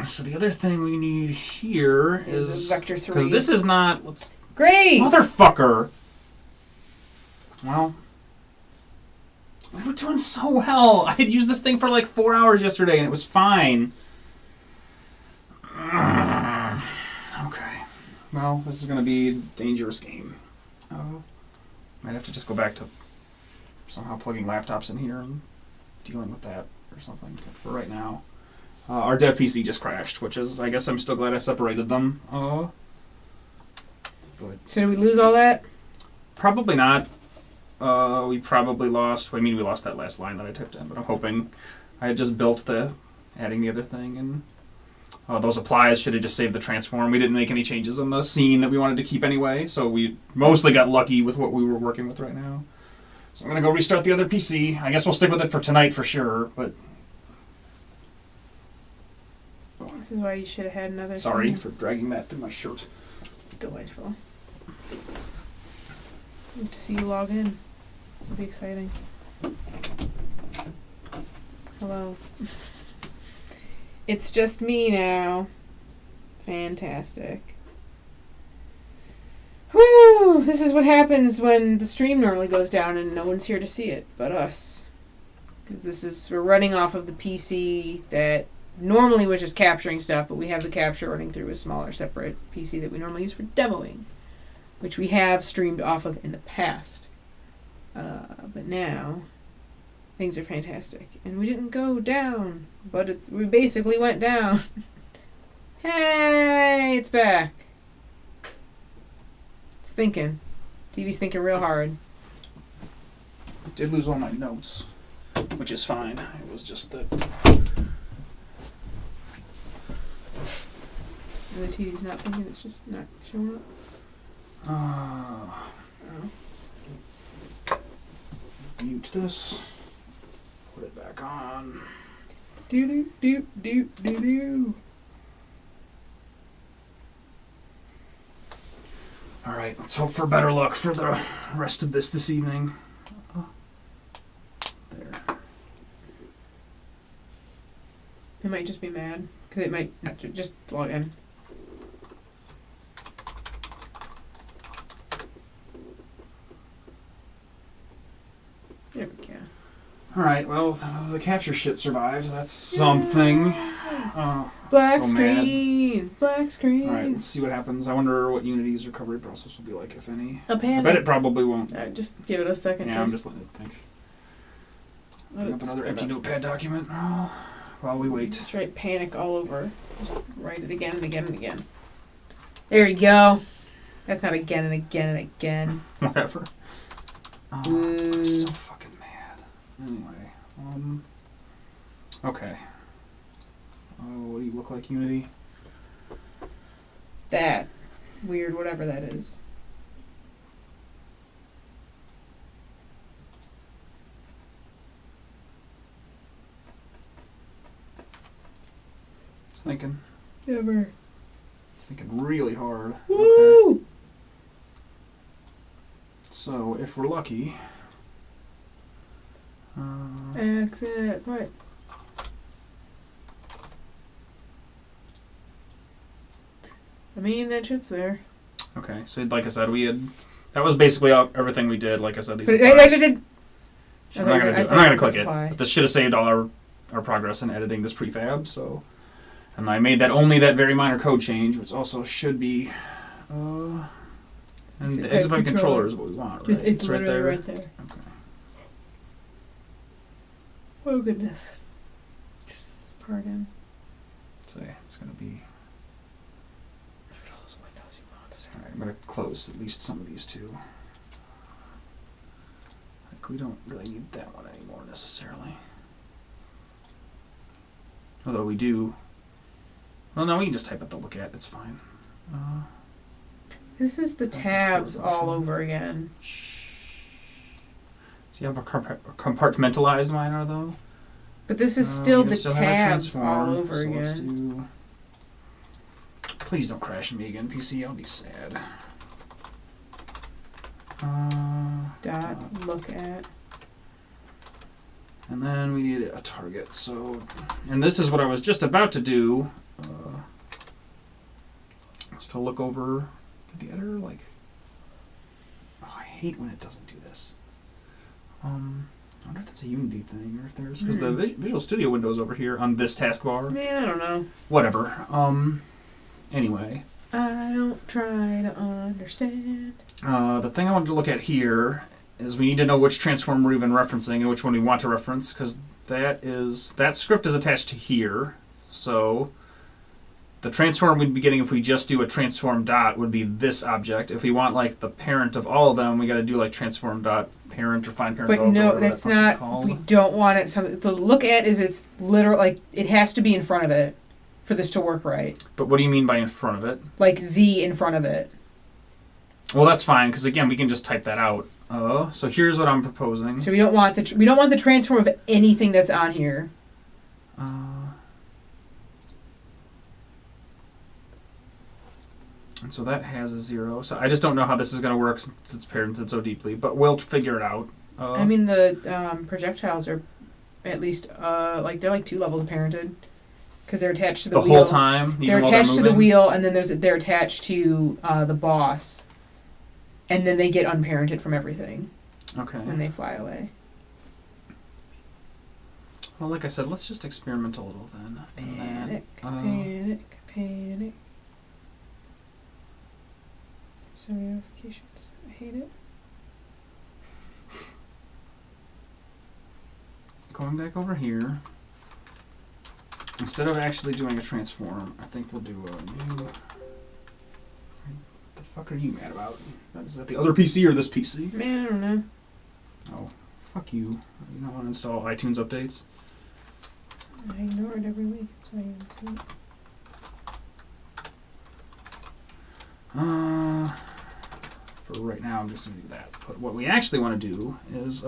So the other thing we need here is... Vector 3. Because this is not... Great! Motherfucker! Well... We were doing so well. I had used this thing for like 4 hours yesterday and it was fine. Okay. Well, this is going to be a dangerous game. Might have to just go back to somehow plugging laptops in here and dealing with that or something. But for right now, our dev PC just crashed, which is, I guess I'm still glad I separated them. But so did we lose all that? Probably not. We probably lost... we lost that last line that I typed in, but I'm hoping I had just built adding the other thing, and those applies should have just saved the transform. We didn't make any changes on the scene that we wanted to keep anyway, so we mostly got lucky with what we were working with right now. So I'm going to go restart the other PC. I guess we'll stick with it for tonight for sure, but... This is why you should have had another... Sorry for dragging that through my shirt. Delightful. Need to see you log in. This will be exciting. Hello. It's just me now. Fantastic. Whew! This is what happens when the stream normally goes down and no one's here to see it but us. Because we're running off of the PC that normally was just capturing stuff, but we have the capture running through a smaller separate PC that we normally use for demoing, which we have streamed off of in the past. But now, things are fantastic. And we didn't go down, but we basically went down. Hey, it's back. It's thinking. TV's thinking real hard. I did lose all my notes, which is fine. It was just that... And the TV's not thinking, it's just not showing up. Oh. Mute this. Put it back on. Do. Alright, let's hope for better luck for the rest of this evening. There. It might just be mad, because it might not just log in. There we go. Alright, well, the capture shit survived. That's something. Black so screen! Mad. Black screen! Alright, let's see what happens. I wonder what Unity's recovery process will be like, if any. A panic. I bet it probably won't. Just give it a second. Yeah, I'm just letting it think. Bring up another empty notepad document while we wait. Just write panic all over. Just write it again and again and again. There you go. That's not again and again and again. Whatever. I'm so fucking mad. Anyway, okay. What do you look like, Unity? That. Weird, whatever that is. It's thinking. Never. It's thinking really hard. Woo! Okay. So if we're lucky. Exit. What? I mean, that shit's there. Okay, so like I said, we had. That was basically everything we did. Like I said, these. But I'm I not gonna do. I'm not gonna click it. apply. But this should have saved all our progress in editing this prefab. So, and I made that only that very minor code change, which also should be. And the exit pipe controller is what we want, right? Just, it's right there. right there. Okay. Oh goodness. Pardon. So it's gonna be. Alright, I'm gonna close at least some of these two. Like we don't really need that one anymore necessarily. Although we do. Well, no, we can just type up the look at. It's fine. This is the That's a tabs close all option. over again. See how compartmentalized mine are though? But this is still we the still have a tabs all transform, over so again. Let's do. Please don't crash me again, PC. I'll be sad. Dot look at. And then we need a target. So, and this is what I was just about to do. Was to look over the editor. Like, oh, I hate when it doesn't do this. I wonder if that's a Unity thing or if there's because the Visual Studio window's over here on this taskbar. Man, I don't know. Whatever. Anyway. I don't try to understand. The thing I wanted to look at here is we need to know which transform we're even referencing and which one we want to reference because that script is attached to here. So the transform we'd be getting if we just do a transform dot would be this object. If we want like the parent of all of them, we got to do like transform dot parent or find parent. But over, no, whatever that's that function's not. called. We don't want it. Something the look at is it's literal. Like it has to be in front of it for this to work right. But what do you mean by in front of it? Like Z in front of it. Well, that's fine because again we can just type that out. So here's what I'm proposing. So we don't want the transform of anything that's on here. And so that has a 0. So I just don't know how this is going to work since it's parented so deeply, but we'll figure it out. I mean, the projectiles are at least like they're like 2 levels of parented because they're attached to the wheel. The whole time. They're even while attached to the moving? wheel, and then they're attached to the boss, and then they get unparented from everything Okay. when they fly away. Well, like I said, let's just experiment a little then. Panic, And panic. So many notifications. I hate it. going back over here. Instead of actually doing a transform, I think we'll do a new. What the fuck are you mad about? Is that the other PC or this PC? Man, I don't know. Oh, fuck you. You don't want to install iTunes updates? I ignore it every week. That's why you don't For right now, I'm just going to do that. But what we actually want to do is,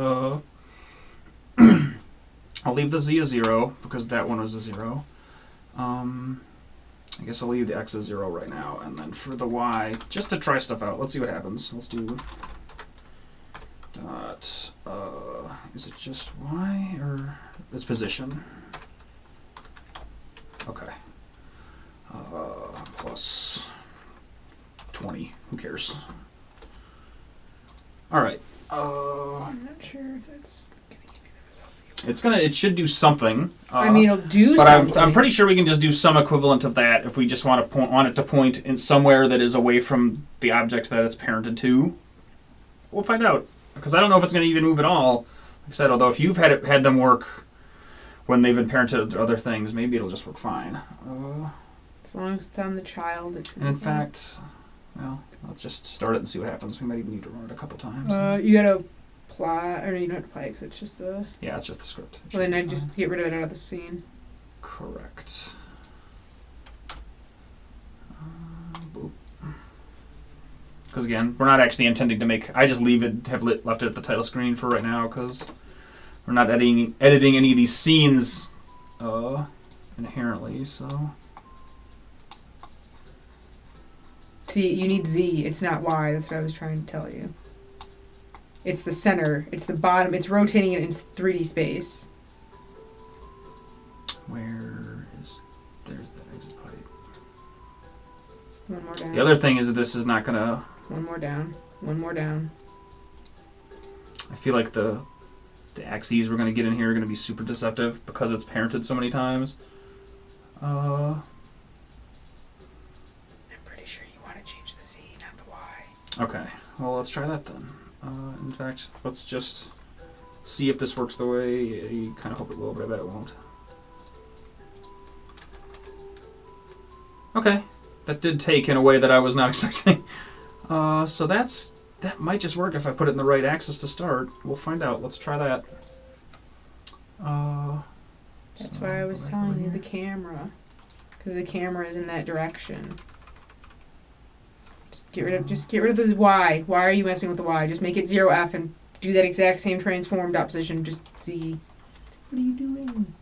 I'll leave the Z as 0 because that one was a 0. I guess I'll leave the X as 0 right now. And then for the Y, just to try stuff out, let's see what happens. Let's do dot, is it just Y or its position? Okay. Plus 20. Who cares? All right. I'm not sure if that's gonna give you the result. It should do something. I mean, it'll do but something. I'm pretty sure we can just do some equivalent of that if we just want it to point in somewhere that is away from the object that it's parented to. We'll find out because I don't know if it's going to even move at all. Like I said, although if you've had them work when they've been parented to other things, maybe it'll just work fine. As long as it's on the child, it should And in be fine. fact, well, let's just start it and see what happens. We might even need to run it a couple times. You gotta apply, or no, you don't have to apply because it's just the. Yeah, it's just the script. It Well, then should I be just fine. get rid of it out of the scene. Correct. Boop. Because again, we're not actually intending to make. I just left it at the title screen for right now because we're not editing any of these scenes inherently. So See, you need Z. It's not Y. That's what I was trying to tell you. It's the center. It's the bottom. It's rotating it in 3D space. Where is... There's that exit pipe. One more down. The other thing is that this is not going to... One more down. One more down. I feel like the axes we're going to get in here are going to be super deceptive because it's parented so many times. I'm pretty sure you want to change the Z, not the Y. Okay, well, let's try that then. In fact, let's just see if this works the way I kind of hope it will, but I bet it won't. Okay, that did take in a way that I was not expecting. So that might just work if I put it in the right axis to start. We'll find out. Let's try that. That's why I was telling you the camera. Because the camera is in that direction. Just get rid of this Y. Why are you messing with the Y? Just make it 0F and do that exact same transformed opposition. Just Z. What are you doing?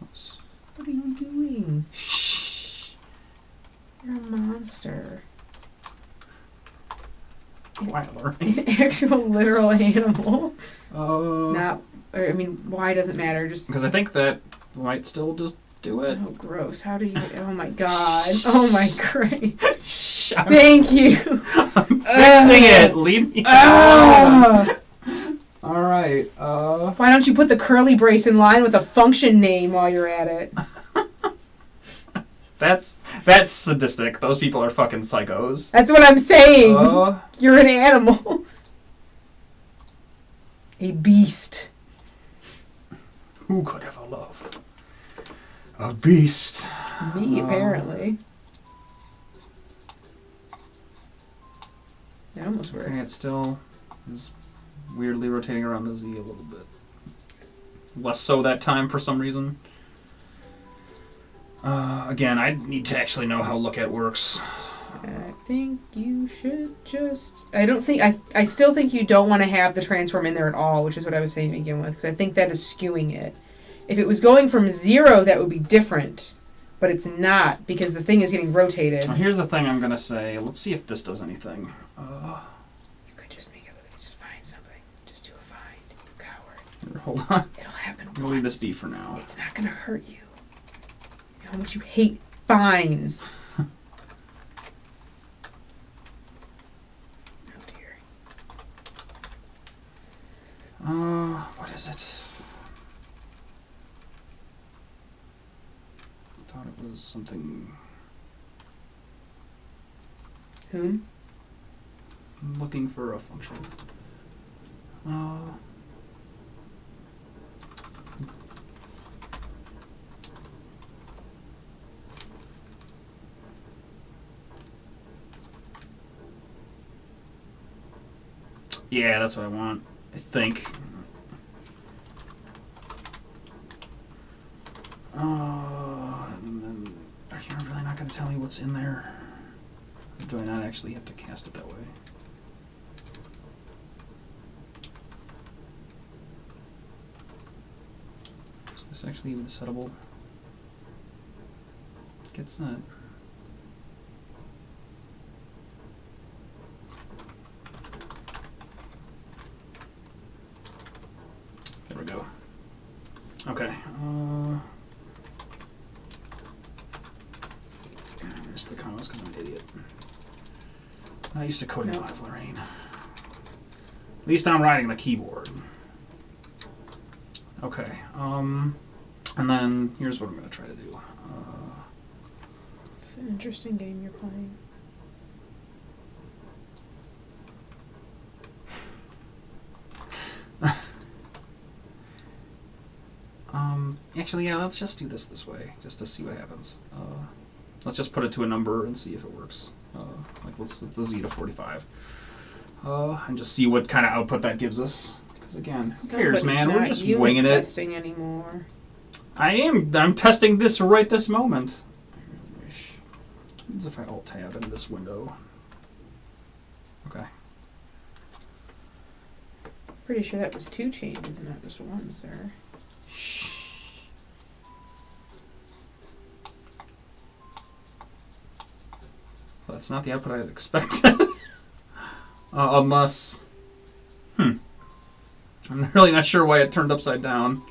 Oops. What are you doing? Shh. You're a monster. Wyler. An actual literal animal. Not. I mean, why doesn't matter. Just because I think that might still just do it. Oh, gross! How do you? Oh my god! Oh my great! Shut Thank you. I'm fixing it. Leave me alone. All right. Why don't you put the curly brace in line with a function name while you're at it? That's sadistic. Those people are fucking psychos. That's what I'm saying. You're an animal. A beast. Who could ever love a beast? Me, apparently. That almost worked. Okay, it still is weirdly rotating around the Z a little bit. Less so that time for some reason. Again, I need to actually know how lookat works. I think you should just... I still think you don't want to have the transform in there at all, which is what I was saying to begin with, because I think that is skewing it. If it was going from 0, that would be different, but it's not, because the thing is getting rotated. Now, here's the thing I'm going to say. Let's see if this does anything. You could just make it... Just find something. Just do a find, you coward. Hold on. It'll happen once. We'll leave this be for now. It's not going to hurt you. You know how much you hate finds. What is it? I thought it was something... Whom? I'm looking for a function. Yeah, that's what I want. I think. And then, are you really not going to tell me what's in there? Or do I not actually have to cast it that way? Is this actually even settable? It's not. There we go. Okay. I missed the comments because I'm an idiot. I used to code in live, Lorraine. At least I'm writing the keyboard. Okay. And then here's what I'm going to try to do. It's an interesting game you're playing. Actually, yeah, let's just do this way, just to see what happens. Let's just put it to a number and see if it works. Like, let's set the Z to 45. And just see what kind of output that gives us. Because again, who cares, man? We're just winging it. Testing anymore. I'm testing this right this moment. I really wish. What if I Alt-Tab in this window? Okay. Pretty sure that was 2 changes and not just 1, sir. Shh. That's not the output I expected. Unless... I'm really not sure why it turned upside down.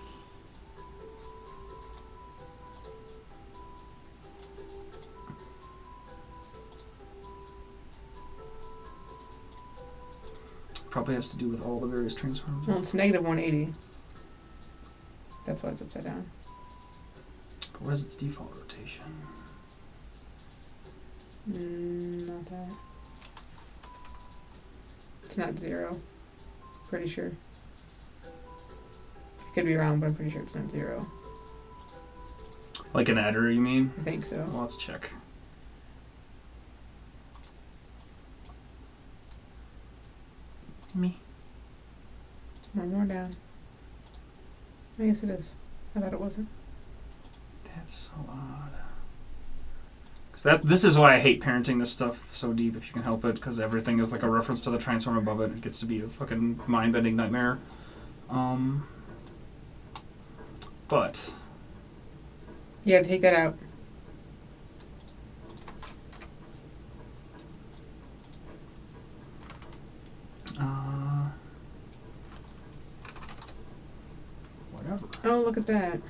Probably has to do with all the various transforms. Well, it's negative 180. That's why it's upside down. But what is its default rotation? Not that. It's not 0. Pretty sure. I could be wrong, but I'm pretty sure it's not 0. Like an adder, you mean? I think so. Well, let's check. Me. One more down. I guess it is. I thought it wasn't. That's so odd. Because this is why I hate parenting this stuff so deep, if you can help it, because everything is like a reference to the transform above it. It gets to be a fucking mind-bending nightmare. But... You gotta take that out. Whatever. Oh, look at that.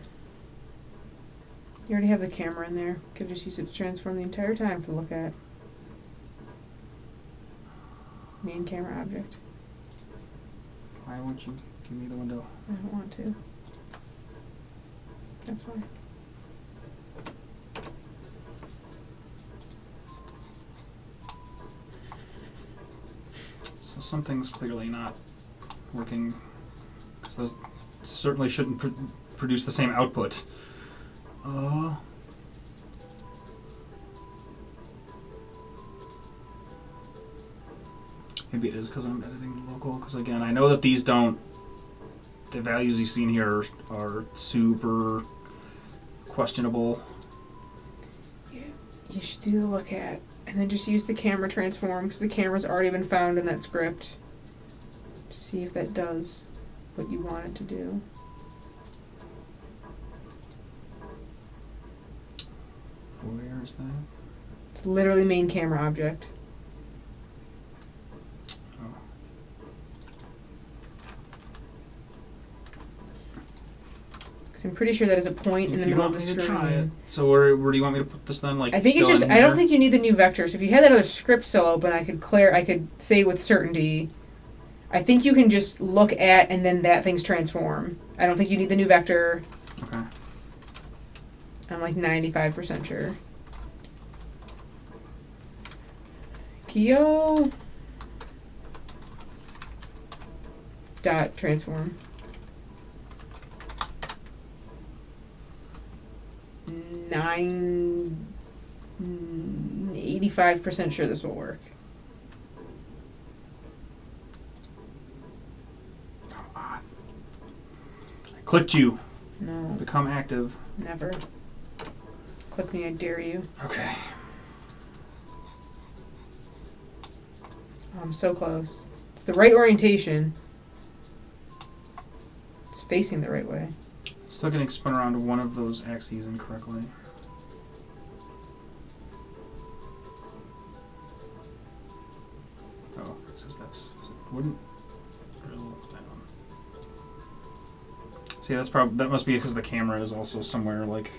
You already have the camera in there. Could just use it to transform the entire time to look at. Main camera object. Why won't you give me the window? I don't want to. That's why. So something's clearly not working, because those certainly shouldn't produce the same output. Maybe it is because I'm editing local, because again, I know that these don't, the values you see in here are super questionable. Yeah, you should do the look at, and then just use the camera transform, because the camera's already been found in that script. See if that does what you want it to do. Where is that? It's literally main camera object. Oh. Because I'm pretty sure that is a point in the middle of the screen. If you want me to try it. So where do you want me to put this then? Like I think it's still just, in I don't here? think you need the new vector. So if you had that other script still open, I could say with certainty, I think you can just look at and then that thing's transform. I don't think you need the new vector. Okay. I'm like 95% sure. Kyo dot transform. 85% sure this will work. Come on. I clicked you. No, Become active. never. Click me, I dare you. Okay. Oh, I'm so close. It's the right orientation. It's facing the right way. It's still getting spun around one of those axes incorrectly. Oh, it says that's wouldn't drill down. See, that's probably that must be because the camera is also somewhere like.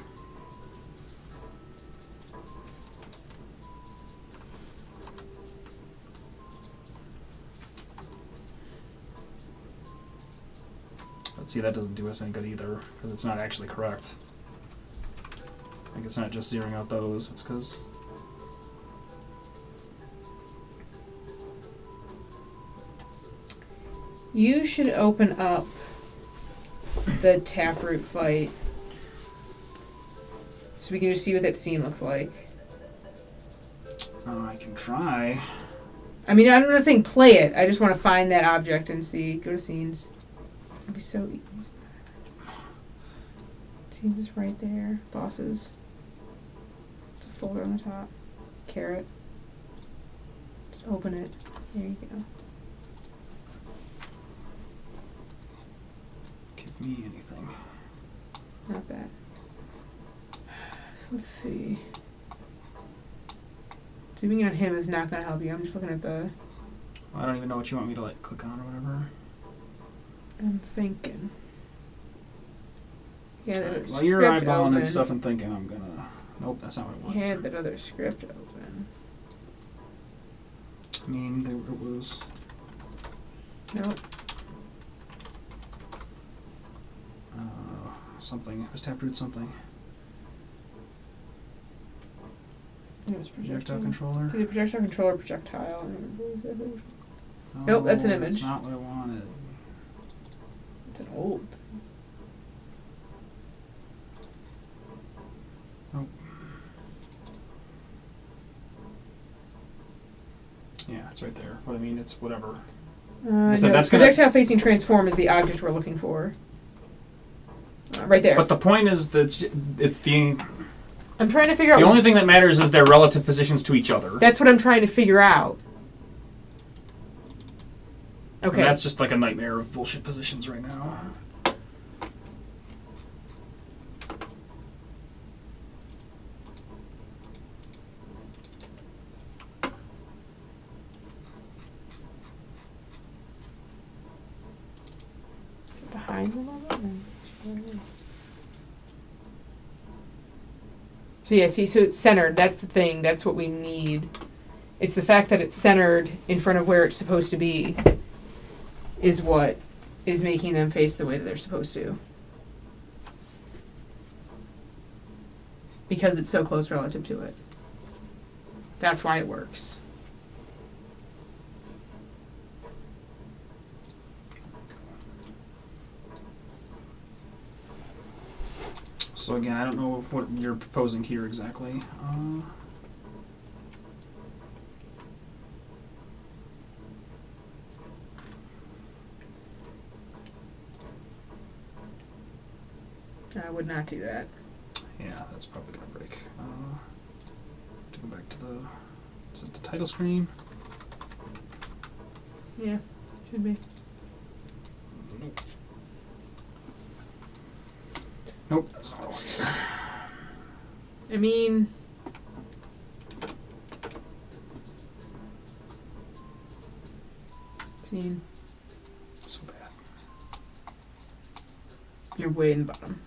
But see, that doesn't do us any good either because it's not actually correct. Like it's not just zeroing out those; it's because. You should open up the Taproot fight so we can just see what that scene looks like. I can try. I mean, I don't know saying play it. I just want to find that object and see. Go to scenes. It'd be so easy. Scenes is right there. Bosses. It's a folder on the top. Caret. Just open it. There you go. Give me anything. Not that. So let's see. Zooming on him is not going to help you. I'm just looking at the... I don't even know what you want me to, like, click on or whatever. I'm thinking. Yeah, that Right, while you're eyeballing and stuff and thinking, I'm gonna... Nope, that's not what I want. He had that other script open. I mean, it was... Nope. Something. It was Taproot something. It was Projectile controller. It's either projectile controller or projectile. I don't remember exactly which. Oh, Nope, that's an image. That's not what I wanted. It's an old thing. Nope. Yeah, it's right there. But I mean, it's whatever. No, that's projectile facing transform is the object we're looking for. Right there. But the point is that it's the... I'm trying to figure out... The only thing that matters is their relative positions to each other. That's what I'm trying to figure out. Okay. And that's just like a nightmare of bullshit positions right now. Is it behind them all? Sure is. So yeah, see, so it's centered. That's the thing. That's what we need. It's the fact that it's centered in front of where it's supposed to be is what is making them face the way that they're supposed to. Because it's so close relative to it. That's why it works. So again, I don't know what you're proposing here exactly. I would not do that. Yeah, that's probably gonna break. To go back to the... Is it the title screen? Yeah, should be. Nope. Nope, that's not what I want either. I mean... Scene. So bad. You're way in the bottom.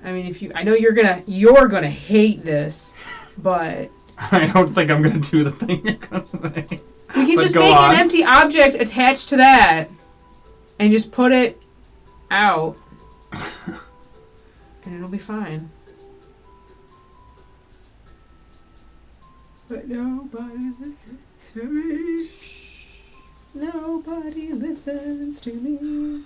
I mean, if you... I know you're gonna hate this, but... I don't think I'm gonna do the thing you're gonna say. We can just make an empty object attached to that and just put it out and it'll be fine. But nobody listens to me. Nobody listens to me.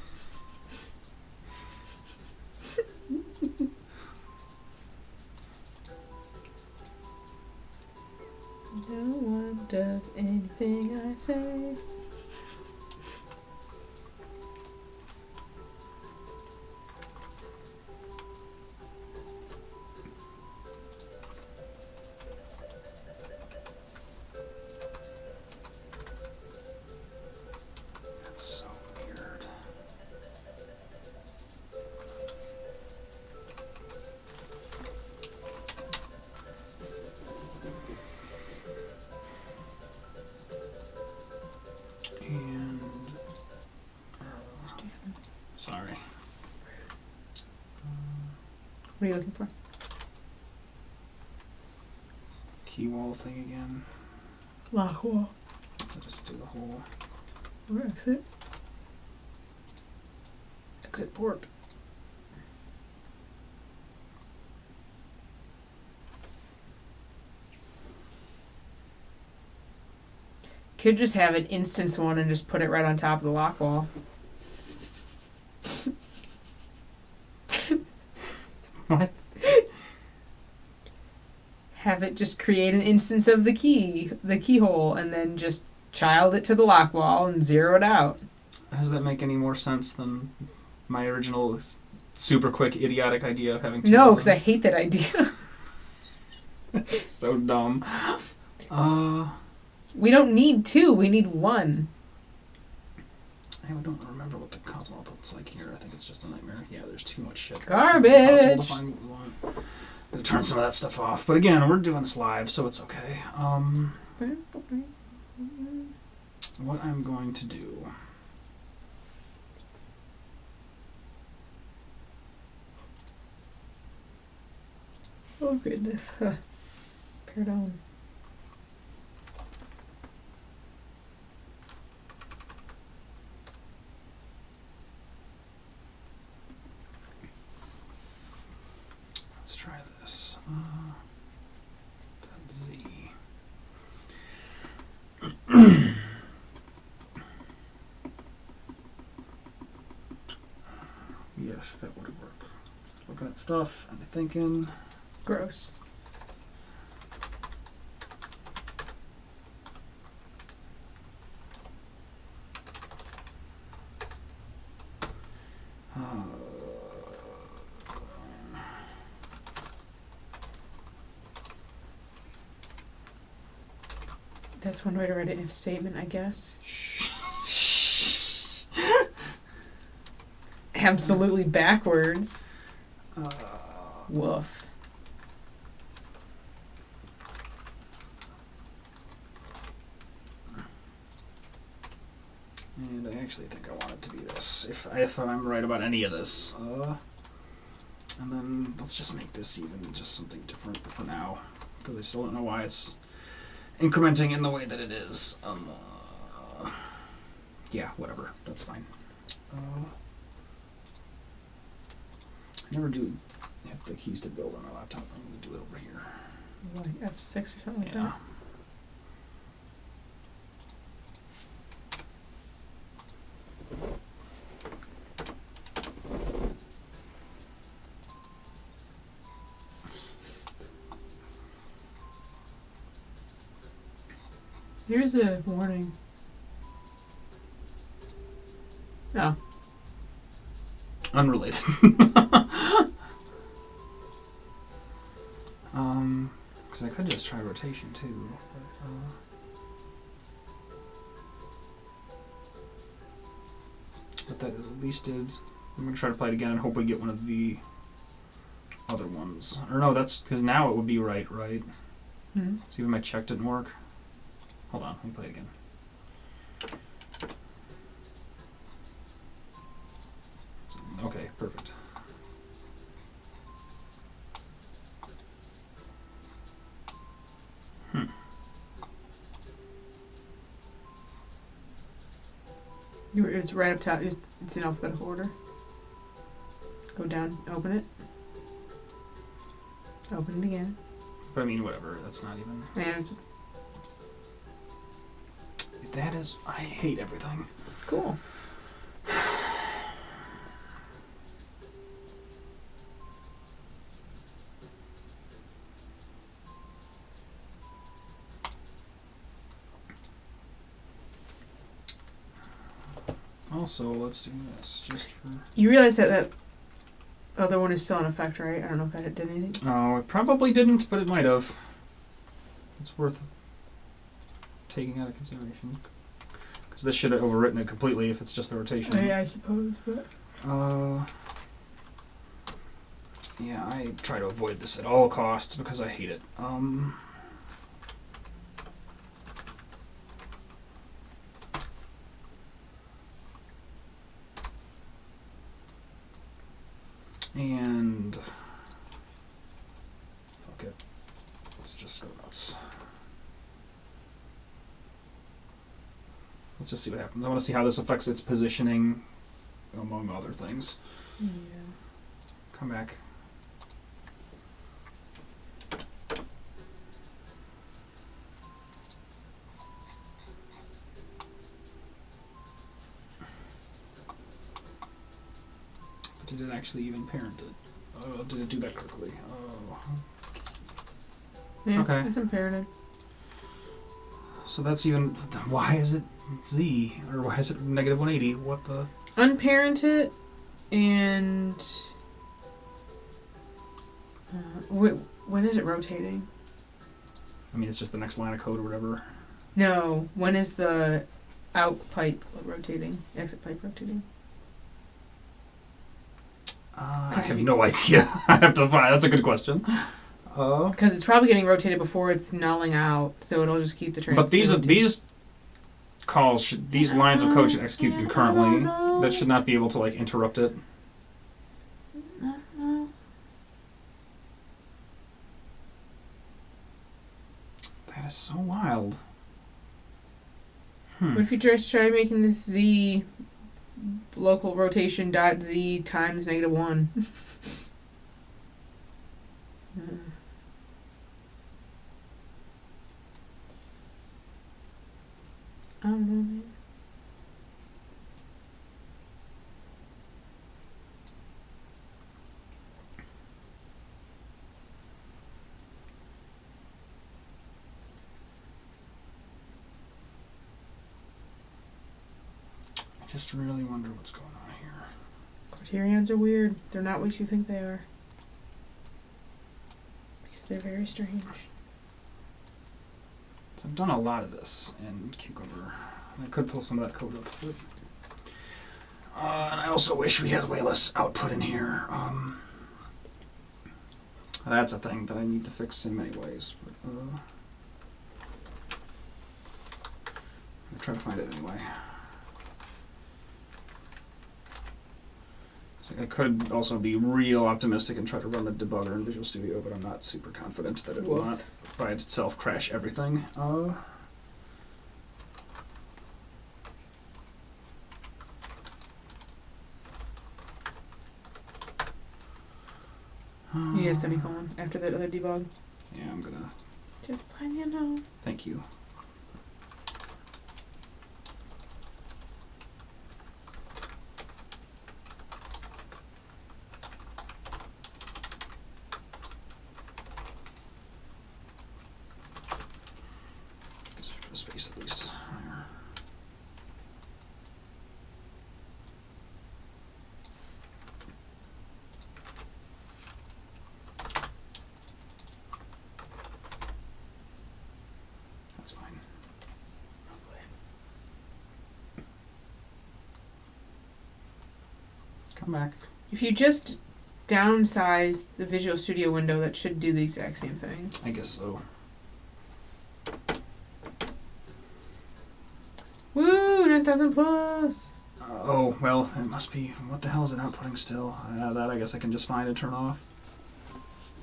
No one does anything I say. That's so weird. And... sorry. What are you looking for? Key wall thing again. Lock wall. I'll just do the whole... Or exit. Exit port. Could just have an instance one and just put it right on top of the lock wall. What? Have it just create an instance of the keyhole, and then just child it to the lock wall and zero it out. Does that make any more sense than my original super quick idiotic idea of having two? No, because I hate that idea. It's so dumb. We don't need two, we need one. I don't remember what the console output's like here. I think it's just a nightmare. Yeah, there's too much shit. Garbage. It's impossible to find what we want. Gonna turn some of that stuff off. But again, we're doing this live, so it's okay. What I'm going to do. Oh goodness. Pardon. Let's try this. Z. Yes, that would work. Looking at stuff, I'm thinking. Gross. That's one way to write an if statement, I guess. Absolutely backwards. Woof. And I actually think I want it to be this, if I'm right about any of this. And then let's just make this even just something different for now, because I still don't know why it's incrementing in the way that it is. Yeah, whatever. That's fine. I never do have the keys to build on my laptop. I'm going to do it over here. Like F6 or something like Yeah. that? Here's a warning. Oh. Unrelated. Because I could just try rotation too. But that at least did. I'm going to try to play it again and hope we get one of the other ones. Or no, that's because now it would be right? Hmm. So even my check didn't work. Hold on, let me play it again. Okay, perfect. It's right up top. It's in alphabetical order. Go down. Open it. Open it again. But I mean, whatever. That's not even. And That is. I hate everything. cool. Also, let's do this just for. You realize that other one is still in effect, right? I don't know if that did anything. Oh, it probably didn't, but it might have. It's worth taking out of consideration. Because this should have overwritten it completely if it's just the rotation. I suppose, but. Yeah, I try to avoid this at all costs because I hate it. And fuck it. Let's just go nuts. Let's just see what happens. I want to see how this affects its positioning, among other things. Yeah. Come back. But did it actually even parent it? Did it do that correctly? Oh. Yeah, Okay. it's imperative. So that's even. Why is it Z? Or why is it negative 180? What the? Unparent it, and when is it rotating? I mean, it's just the next line of code or whatever. No, when is the out pipe rotating? Exit pipe rotating? I have no idea. I have to find. That's a good question. Because it's probably getting rotated before it's nulling out, so it'll just keep the train. But these calls these lines of code should execute concurrently. That should not be able to like interrupt it. That is so wild. What if you just try making this Z local rotation dot Z times -1? I don't know, man. I just really wonder what's going on here. Quaternions are weird. They're not what you think they are. Because they're very strange. So I've done a lot of this in Cucumber. I could pull some of that code up. But, and I also wish we had way less output in here. That's a thing that I need to fix in many ways. But, I'll try to find it anyway. So I could also be real optimistic and try to run the debugger in Visual Studio, but I'm not super confident that it will not by itself crash everything. You need a semicolon after that other debug. Yeah, I'm gonna. Just letting you know. Thank you. A space at least. There. That's fine. Come back. If you just downsize the Visual Studio window, that should do the exact same thing. I guess so. Woo! 9,000 plus! Oh, well, it must be... What the hell is it outputting still? That I guess I can just find and turn off.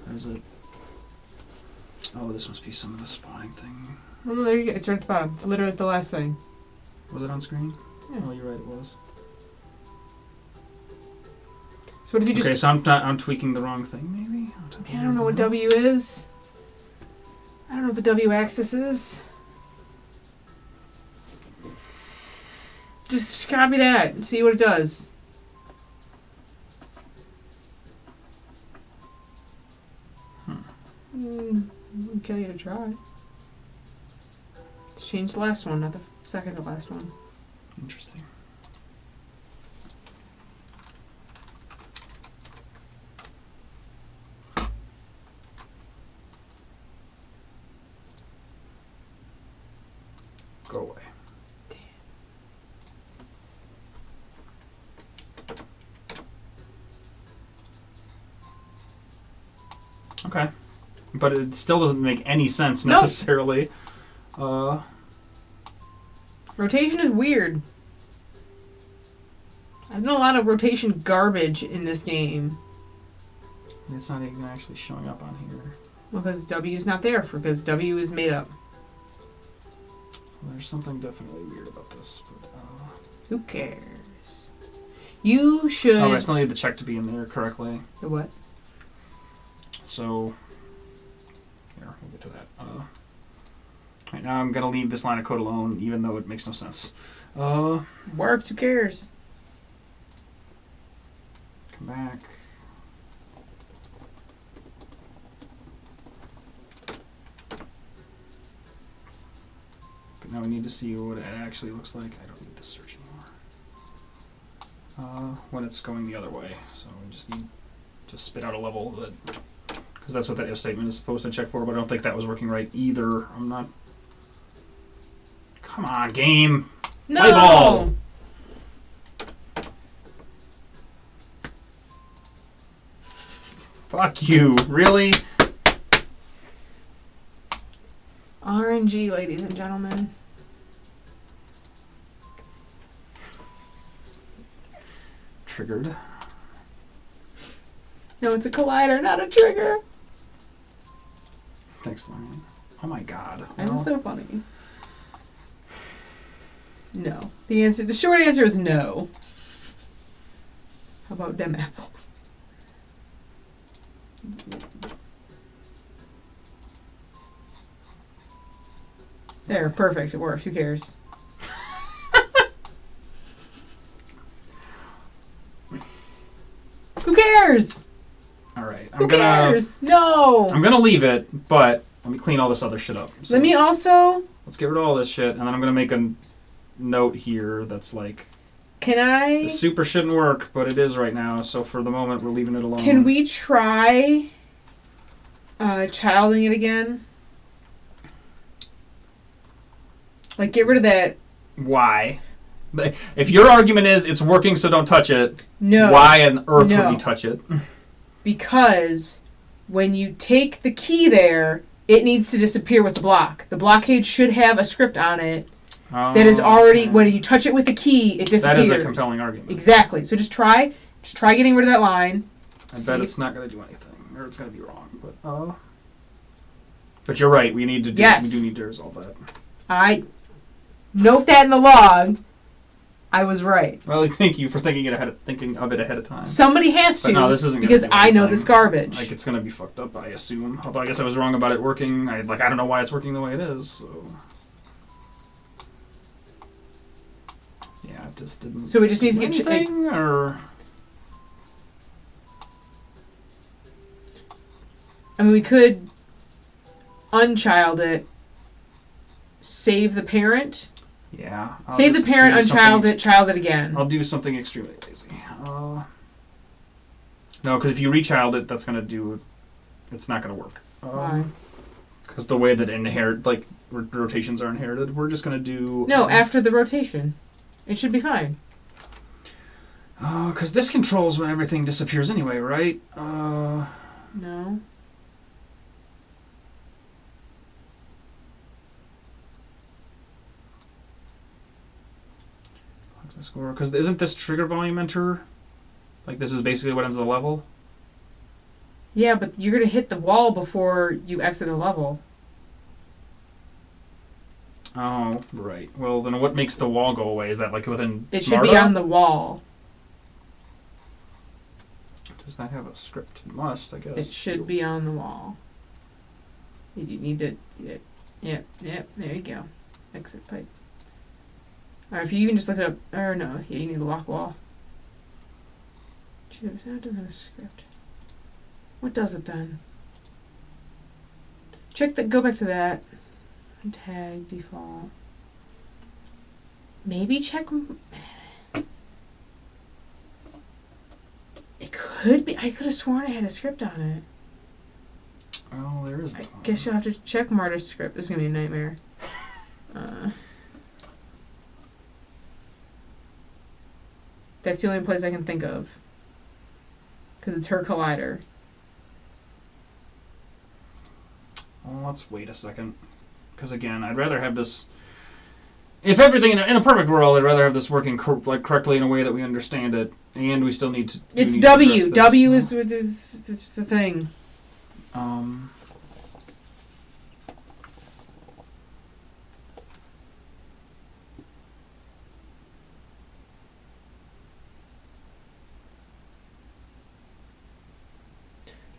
There's a... Oh, this must be some of the spawning thing. Oh, no, there you go. It's right at the bottom. It's literally the last thing. Was it on screen? Yeah. Oh, you're right, it was. So what if you just... Okay, so I'm tweaking the wrong thing, maybe? I don't know what W is. I don't know what the W axis is. Just copy that and see what it does. Wouldn't kill you to try. Let's change the last one, not the second to last one. Interesting. Go away. Okay. But it still doesn't make any sense Nope. necessarily. Rotation is weird. I've done a lot of rotation garbage in this game. It's not even actually showing up on here. Well, because W is not there, because W is made up. Well, there's something definitely weird about this. But, Who cares? You should... Oh, I still need the check to be in there correctly. The what? So, here, we'll get to that. Right now I'm going to leave this line of code alone, even though it makes no sense. Works, who cares? Come back. But now we need to see what it actually looks like. I don't need this search anymore. When it's going the other way. So we just need to spit out a level that... Because that's what that if statement is supposed to check for, but I don't think that was working right either. I'm not... Come on, game! No! Play ball! Fuck you. Really? RNG, ladies and gentlemen. Triggered. No, it's a collider, not a trigger. Thanks, Lorraine. Oh my god. That was so funny. No. The short answer is no. How about them apples? There, perfect. It works. Who cares? Who cares? Alright. Who cares? No! I'm gonna leave it, but let me clean all this other shit up. So Let me also... Let's get rid of all this shit, and then I'm gonna make a note here that's like... Can I... The super shouldn't work, but it is right now, so for the moment we're leaving it alone. Can we try childing it again? Like, get rid of that. Why? If your argument is it's working, so don't touch it, No. why on earth would we touch it? Because when you take the key there, it needs to disappear with the block. The blockade should have a script on it that is already, when you touch it with the key, it disappears. That is a compelling argument. Exactly. So just try getting rid of that line. I bet it's not going to do anything, or it's going to be wrong. But you're right. We need to do. Yes. We do need to resolve that. I note that in the log. I was right. Well, thank you for thinking of it ahead of time. Somebody has to. But no, this isn't because gonna do I know anything. this garbage. Like it's going to be fucked up, I assume. Although I guess I was wrong about it working. I don't know why it's working the way it is. So. Yeah, it just didn't. So it just needs to get anything, or. I mean, we could unchild it, save the parent. Yeah. Save the parent, unchild it, child it again. I'll do something extremely lazy. No, because if you rechild it, that's going to do... It's not going to work. Why? Because the way that rotations are inherited, we're just going to do... No, after the rotation. It should be fine. Because this controls when everything disappears anyway, right? No. Score, because isn't this trigger volume enter? Like this is basically what ends the level? Yeah, but you're going to hit the wall before you exit the level. Oh, right. Well, then what makes the wall go away? Is that like within It should be on the wall. Does that have a script? It must, I guess. It should be on the wall. You need to... Yep, there you go. Exit pipe. Or if you even just look it up... Or no, yeah, you need a lock wall. It doesn't have a script. What does it then? Go back to that. Tag, default. Maybe check... It could be... I could have sworn I had a script on it. Oh, there is. I guess you'll have to check Marta's script. This is going to be a nightmare. That's the only place I can think of. Because it's her collider. Well, let's wait a second. Because again, I'd rather have this... If everything... In a perfect world, I'd rather have this working correctly in a way that we understand it. And we still need to... It's W. W is the thing.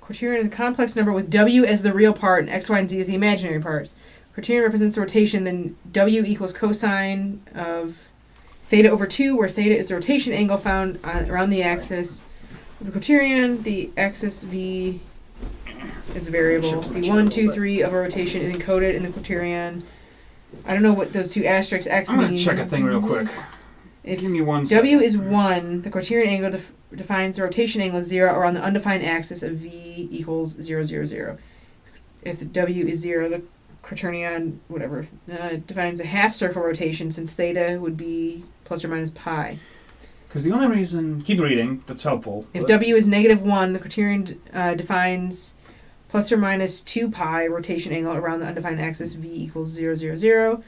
Criterion is a complex number with W as the real part and X, Y, and Z as the imaginary parts. Criterion represents rotation, then W equals cosine of theta over 2, where theta is the rotation angle found around the axis. With the criterion, the axis V is a variable. The 1, 2, 3 of a rotation is encoded in the criterion. I don't know what those two asterisks X mean. I'm going to check a thing real quick. If Give me 1 W second. is 1, the criterion angle defines the rotation angle as 0, or on the undefined axis of V equals 0, 0, 0. If the W is 0, the criterion, defines a half circle rotation, since theta would be plus or minus pi. Because the only reason... Keep reading. That's helpful. If W is -1, the criterion defines plus or minus 2 pi rotation angle around the undefined axis v equals 0, 0, 0.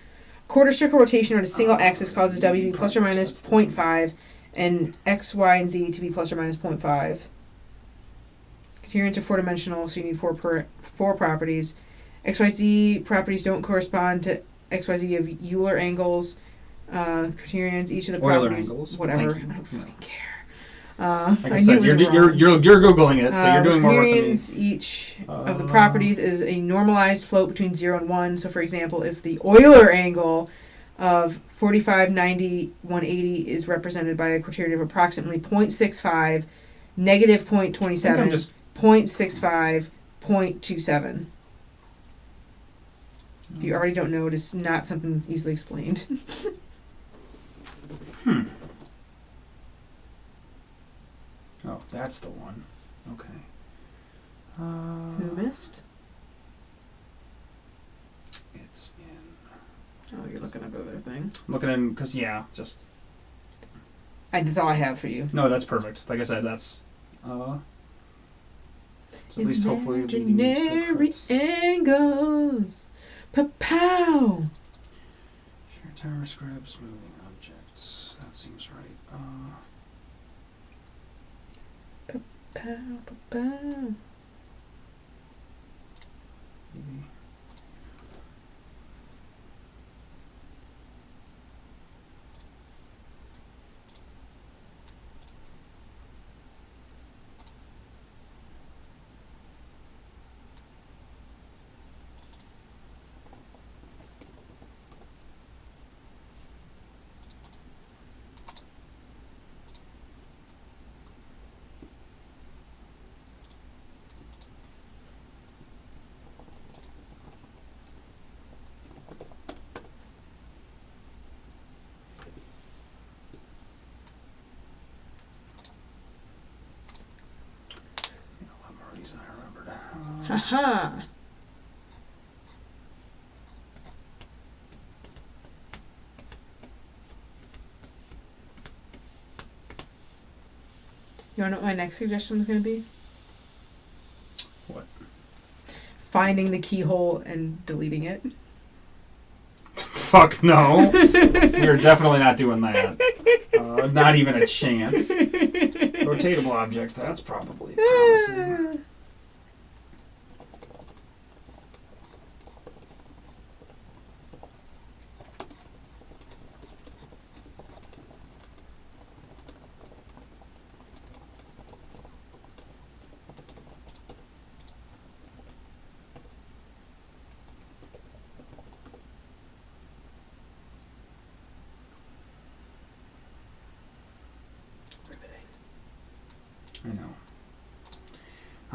Quarter circle rotation on a single axis causes w to be plus or minus 0.5 and x, y, and z to be plus or minus 0.5. Criterions are four-dimensional, so you need four properties. XYZ properties don't correspond to XYZ of Euler angles. Criterions, each of the Euler properties, angles. whatever. Thank you. I don't fucking care. Like I said, you're googling it, so you're doing more work than me. Each of the properties is a normalized float between 0 and 1. So, for example, if the Euler angle of 45, 90, 180 is represented by a criterion of approximately 0.65, negative 0.27, 0.65, 0.27. If you already don't know, it is not something that's easily explained. Oh, that's the one. Okay. Who missed? It's in... Oh, you're looking up other thing. I'm looking in, because, yeah, just... That's all I have for you. No, that's perfect. Like I said, that's... it's at least hopefully leading to the Imaginary correct... angles. Pa-pow! Share tower scripts, moving objects. That seems right. Pow, pa-pow. Maybe. Haha. You want to know what my next suggestion was going to be? What? Finding the keyhole and deleting it. Fuck no. You're definitely not doing that. Not even a chance. Rotatable objects, that's probably promising.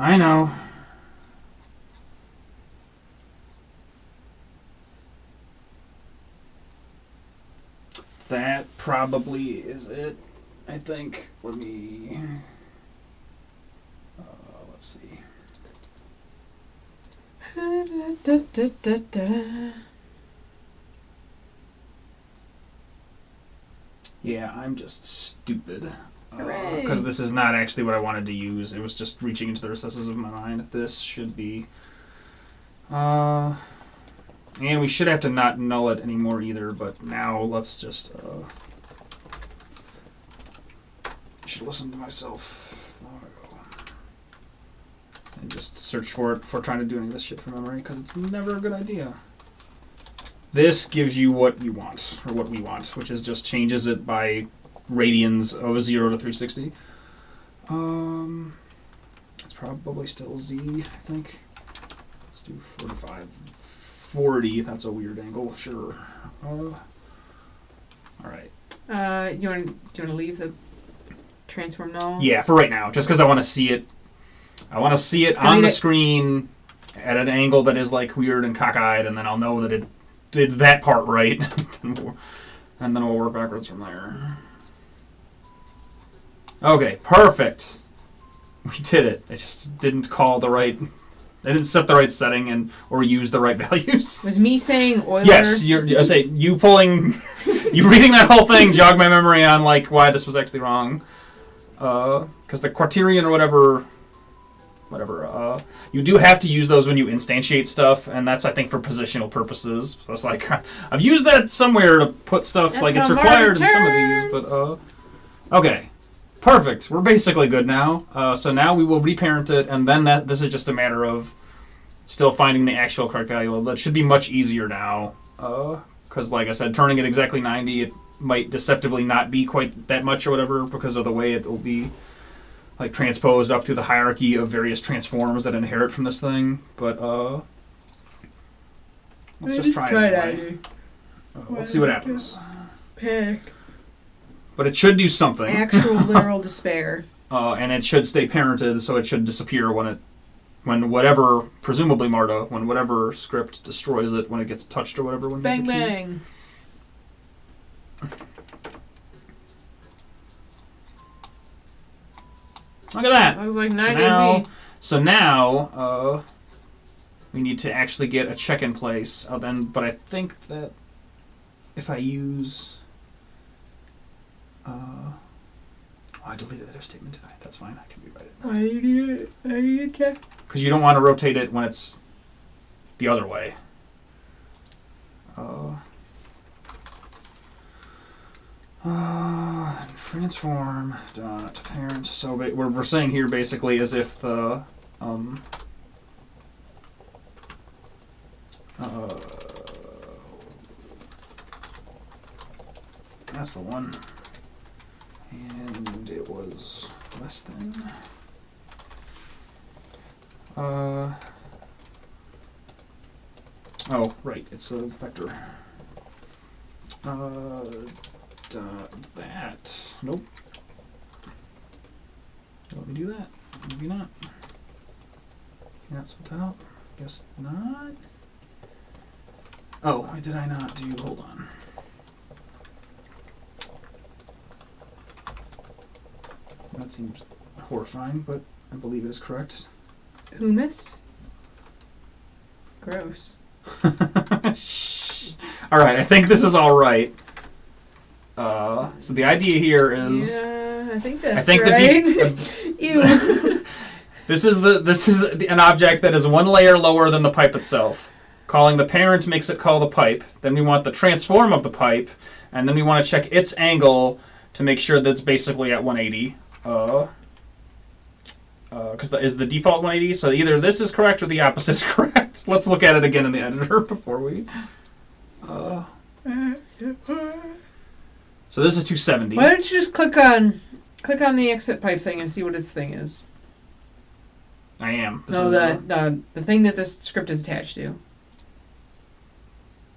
I know. That probably is it, I think. Let me... let's see. Yeah, I'm just stupid. Because this is not actually what I wanted to use. It was just reaching into the recesses of my mind. This should be... and we should have to not null it anymore either, but now let's just... I should listen to myself. And just search for it before trying to do any of this shit from memory, because it's never a good idea. This gives you what you want, or what we want, which is just changes it by radians of 0 to 360. It's probably still Z, I think. Let's do 45. 40, that's a weird angle, sure. Alright. Do you want to leave the transform null? Yeah, for right now, just because I want to see it. I want to see it on the screen at an angle that is like weird and cockeyed, and then I'll know that it did that part right. And then we'll work backwards from there. Okay, perfect. We did it. I just didn't call the right... I didn't set the right setting or use the right values. Was me saying Euler? Yes, I say you pulling... you reading that whole thing jogged my memory on like why this was actually wrong. Because the criterion or whatever whatever. You do have to use those when you instantiate stuff, and that's, I think, for positional purposes. So it's like, I've used that somewhere to put stuff, That's like it's how required Marta in some of these, but, okay. Perfect. We're basically good now. So now we will reparent it, and then this is just a matter of still finding the actual correct value. That should be much easier now. Because, like I said, turning it exactly 90, it might deceptively not be quite that much or whatever because of the way it will be like transposed up through the hierarchy of various transforms that inherit from this thing. But let's just try it anyway. Let's see what happens. Pick. But it should do something. Actual literal despair. And it should stay parented, so it should disappear when whatever, presumably Marta, when whatever script destroys it when it gets touched or whatever. When Bang bang. Look at that. I was like 90 So now we need to actually get a check in place. But I think that if I use... I deleted that if statement, did I? That's fine. I can rewrite it. Why do you need a check? Because you don't want to rotate it when it's the other way. Transform dot parent. So what we're saying here basically is if the that's the one, and it was less than. Oh, right, it's a vector. That. Nope. Let me do that. Maybe not. Can't split that out. Guess not. Oh, did I not do? Hold on. That seems horrifying, but I believe it is correct. Who missed? Gross. All right, I think this is all right. So the idea here is, yeah, I think that's right. Ew. This is an object that is one layer lower than the pipe itself. Calling the parent makes it call the pipe. Then we want the transform of the pipe, and then we want to check its angle to make sure that it's basically at 180. Because is the default 180? So either this is correct or the opposite is correct. Let's look at it again in the editor before we. So this is 270. Why don't you just click on the exit pipe thing and see what its thing is? I am. The thing that this script is attached to.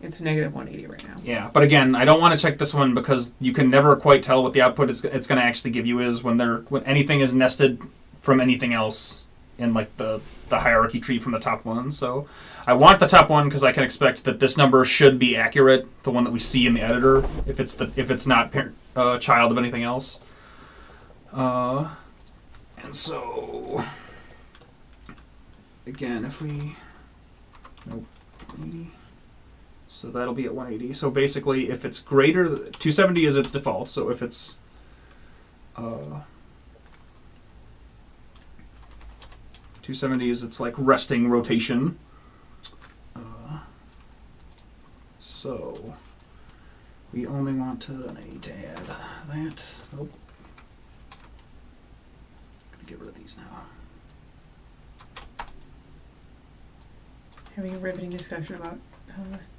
It's negative 180 right now. Yeah, but again, I don't want to check this one because you can never quite tell what the output it's going to actually give you is when anything is nested from anything else in like the hierarchy tree from the top one. So I want the top one because I can expect that this number should be accurate, the one that we see in the editor, if it's not parent, child of anything else. And so again, if we 80. So that'll be at 180. So basically, if it's greater, 270 is its default. So if it's 270 is its like resting rotation. So we only want to need to add that. Nope. Gonna get rid of these now. Having a riveting discussion about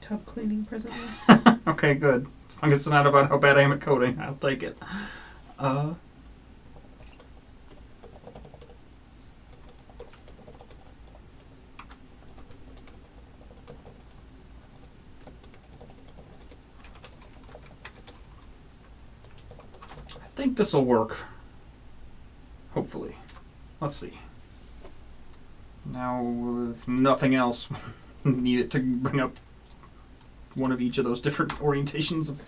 tub cleaning presently. Okay, good. As long as it's not about how bad I am at coding, I'll take it. I think this will work. Hopefully. Let's see. Now, if nothing else, need it to bring up one of each of those different orientations of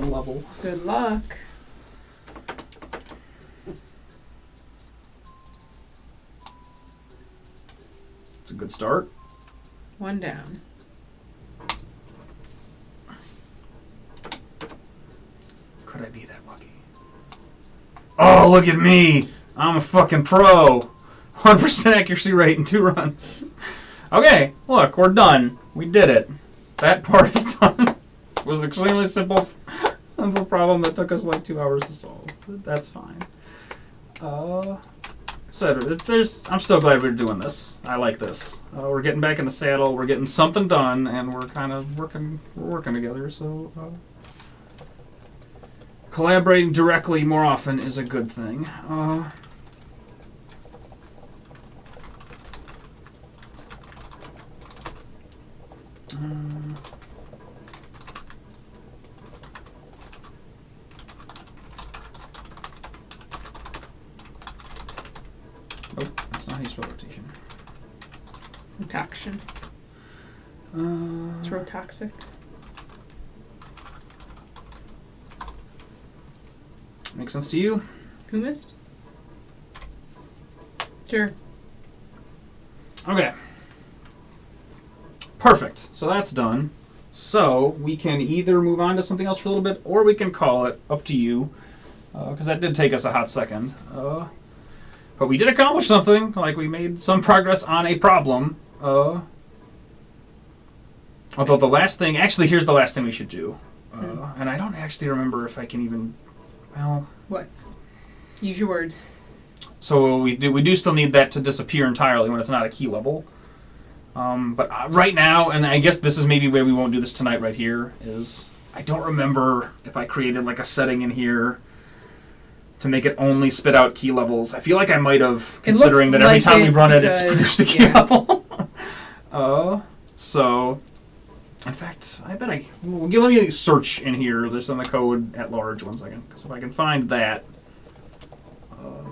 level. Good luck. It's a good start. One down. Could I be that lucky? Oh, look at me! I'm a fucking pro! 100% accuracy rate in 2 runs. Okay, look, we're done. We did it. That part is done. It was an extremely simple problem that took us like 2 hours to solve. But that's fine. So I'm still glad we're doing this. I like this. We're getting back in the saddle. We're getting something done, and we're kind of working together. So collaborating directly more often is a good thing. Oh, that's not how you spell rotation. Rotation. It's rotoxic. Makes sense to you? Who missed? Sure. Okay. Perfect. So that's done. So we can either move on to something else for a little bit, or we can call it. Up to you. Because that did take us a hot second. But we did accomplish something. Like, we made some progress on a problem. Although the last thing... Actually, here's the last thing we should do. And I don't actually remember if I can even... Well... What? Use your words. So we do still need that to disappear entirely when it's not a key level. But right now, and I guess this is maybe where we won't do this tonight right here, is... I don't remember if I created like a setting in here to make it only spit out key levels. I feel like I might have, considering that every time we run it, it's produced a key level. So, in fact, I bet let me search in here, just on the code at large 1 second. Because if I can find that,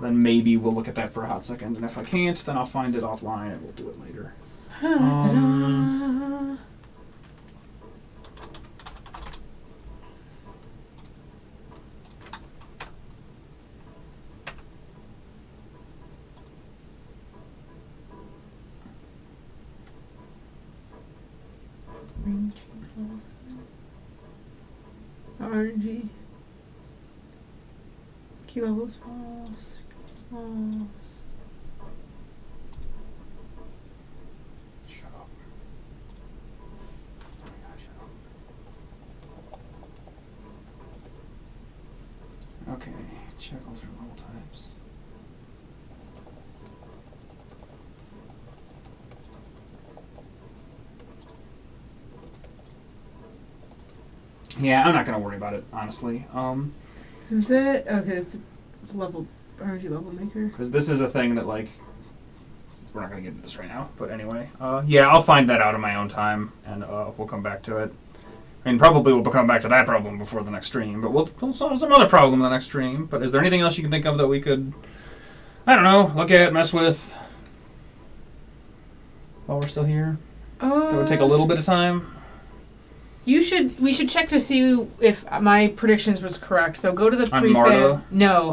then maybe we'll look at that for a hot second. And if I can't, then I'll find it offline and we'll do it later. RNG. Key levels false. Shut up. Okay, check alternate level types. Yeah, I'm not gonna worry about it, honestly. Is that okay? It's level RNG level maker. Because this is a thing that, like, we're not gonna get into this right now. But anyway, yeah, I'll find that out in my own time, and we'll come back to it. I mean, probably we'll come back to that problem before the next stream, but we'll solve some other problem in the next stream. But is there anything else you can think of that we could, I don't know, look at, mess with, while we're still here? That would take a little bit of time. We should check to see if my predictions was correct. So go to the On Marta? No,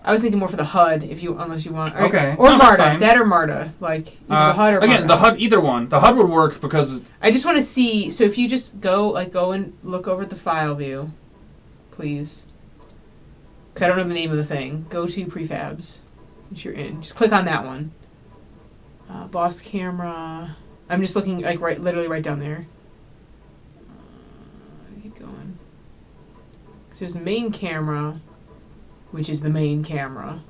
I was thinking more for the HUD, unless you want. Okay. Or No, Marta. that's fine. That or Marta. Like, either the HUD or again, Marta. the HUD, either one. The HUD would work because... I just want to see, so if you just go and look over at the file view, please. Because I don't know the name of the thing. Go to prefabs, which you're in. Just click on that one. Boss camera. I'm just looking, like, literally right down there. Keep going. So there's the main camera, which is the main camera.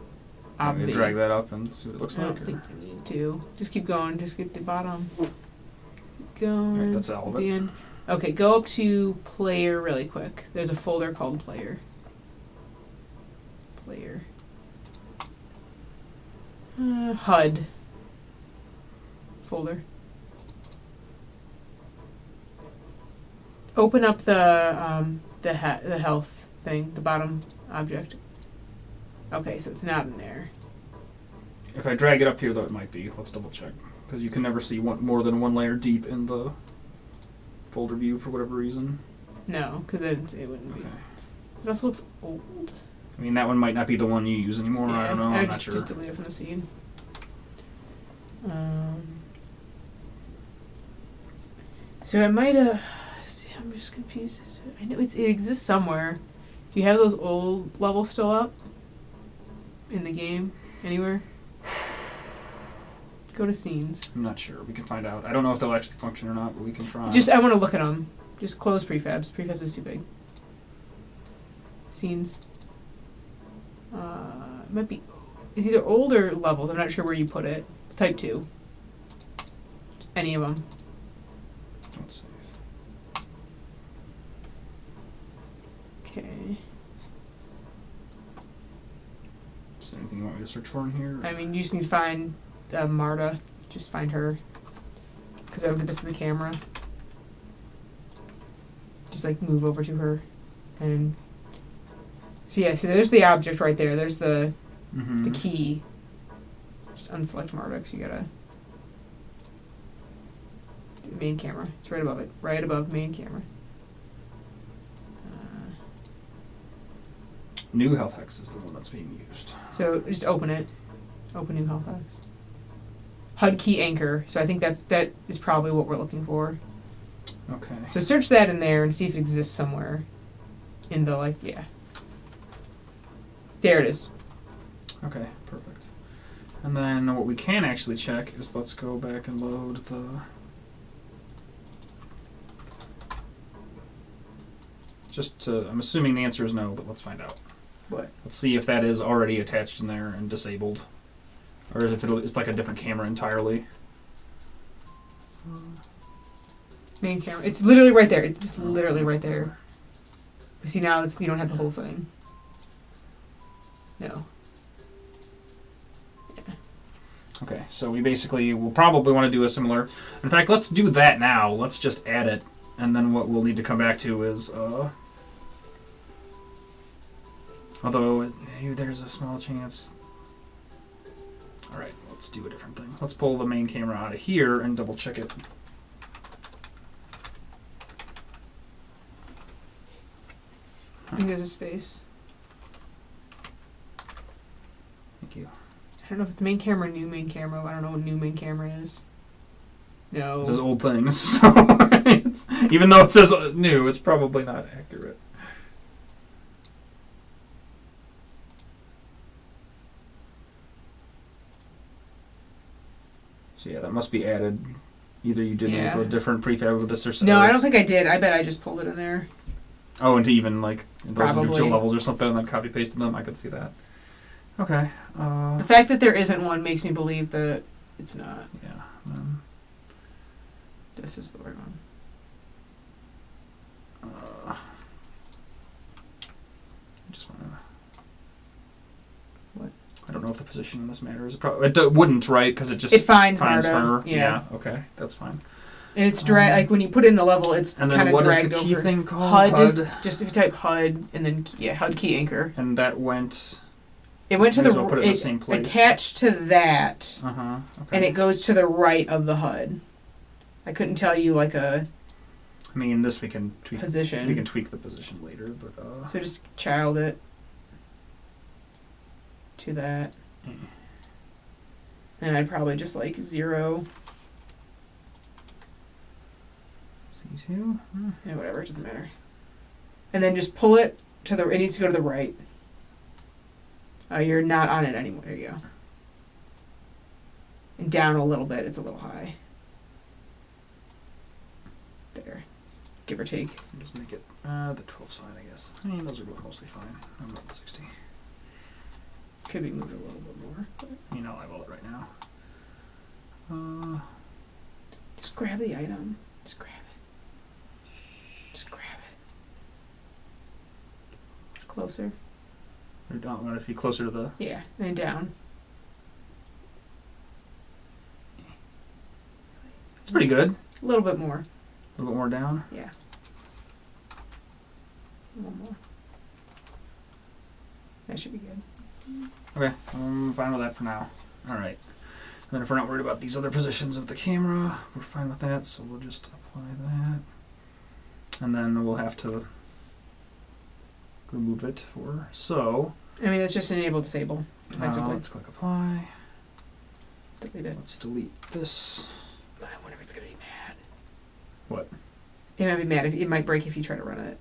I'm going to drag that up and see what it looks I like. don't think you need to. Just keep going. Just get the bottom. Keep going. Right, that's all of The it. end. Okay, go up to player really quick. There's a folder called player. HUD. Folder. Open up the health thing, the bottom object. Okay, so it's not in there. If I drag it up here, though, it might be. Let's double check. Because you can never see more than one layer deep in the folder view for whatever reason. No, because it wouldn't be. It also looks old. I mean, that one might not be the one you use anymore. Yeah, I don't know. I'm not sure. Just delete it from the seed. So I might have... I'm just confused. I know it exists somewhere. Do you have those old levels still up? In the game? Anywhere? Go to scenes. I'm not sure. We can find out. I don't know if they'll actually function or not, but we can try. I want to look at them. Just close prefabs. Prefabs is too big. Scenes. It might be. It's either old or levels. I'm not sure where you put it. Type 2. Any of them. Let's see. Okay. Is there anything you want me to search for in here? I mean, you just need to find Marta. Just find her. Because that'll get us to the camera. Just like move over to her. And. So yeah, see there's the object right there. There's the key. Just unselect Marta because you gotta. Do main camera. It's right above it. Right above main camera. New health hex is the one that's being used. So just open it. Open new health hex. HUD key anchor. So I think that is probably what we're looking for. Okay. So search that in there and see if it exists somewhere. In the yeah. There it is. Okay, perfect. And then what we can actually check is let's go back and load the. I'm assuming the answer is no, but let's find out. What? Let's see if that is already attached in there and disabled. Or if it's like a different camera entirely. Main camera. It's literally right there. It's just literally right there. But see now you don't have the whole thing. No. Yeah. Okay, so we basically will probably want to do a similar. In fact, let's do that now. Let's just add it, and then what we'll need to come back to is. Although there's a small chance. All right, let's do a different thing. Let's pull the main camera out of here and double check it. I think there's a space. Thank you. I don't know if it's main camera or new main camera. I don't know what new main camera is. No. It says old things, so even though it says new, it's probably not accurate. So yeah, that must be added. Either you did it with a different prefab with this or something. No, I don't think I did. I bet I just pulled it in there. Oh, and to even like those Probably. individual levels or something and then copy pasted them, I could see that. Okay. The fact that there isn't one makes me believe that it's not. Yeah. This is the right one. I just want to. What? I don't know if the position in this matters. It wouldn't, right? Because it just finds Marta. her. Yeah. Okay, that's fine. And it's like when you put in the level, it's kind of dragged over. And then what is the key thing called? HUD. Just if you type HUD and then HUD key anchor. And that went. It went to the. Put it in the same place. Attached to that. Okay. And it goes to the right of the HUD. I couldn't tell you like a. I mean, this we can tweak. Position. We can tweak the position later, but. So just child it. To that. And I'd probably just like 0. C2? Yeah, whatever, it doesn't matter. And then just pull it to the. It needs to go to the right. You're not on it anymore. There you go. And down a little bit. It's a little high. There. Give or take. Just make it the 12's fine, I guess. I mean, those are both mostly fine. I'm about 60. Could be moved a little bit more. But. I'll eyeball it right now. Just grab the item. Just grab it. Just grab it. Closer. I don't want it to be closer to the... Yeah, and down. It's pretty good. A little bit more. A little bit more down? Yeah. One more. That should be good. Okay, I'm fine with that for now. Alright. And then if we're not worried about these other positions of the camera, we're fine with that, so we'll just apply that. And then we'll have to remove it for... So... I mean, it's just enable, disable. Let's click apply. Delete it. Let's delete this. I wonder if it's going to be mad. What? It might be mad. It might break if you try to run it.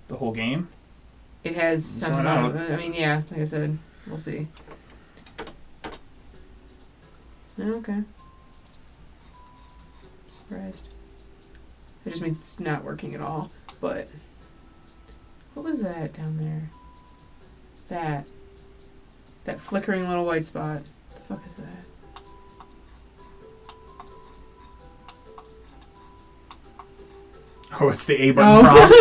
The whole game? It has Let's some... find out. I mean, yeah, like I said, we'll see. Okay. Surprised. It just means it's not working at all. But what was that down there? That flickering little white spot. What the fuck is that? Oh, it's the A button prompt.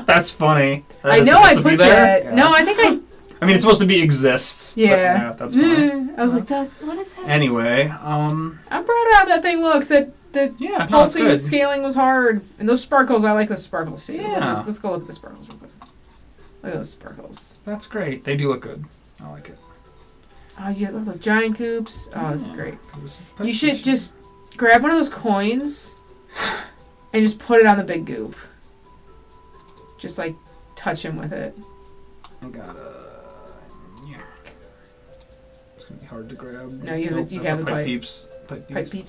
That's funny. I know I put that. Yeah. No, I think I mean, it's supposed to be exists. Yeah. That's funny. I was like, what is that? Anyway, I'm proud of how that thing looks. The pulsing scaling was hard. And those sparkles, I like the sparkles too. Yeah. Let's go look at the sparkles real quick. Look at those sparkles. That's great. They do look good. I like it. Oh, you love those giant coops. Oh, this is great. This is You should just grab one of those coins and just put it on the big goop. Just like touch him with it. I gotta. Yeah. It's gonna be hard to grab. No, you have That's the pipe pipe. peeps. Pipe Pipe peeps. peep.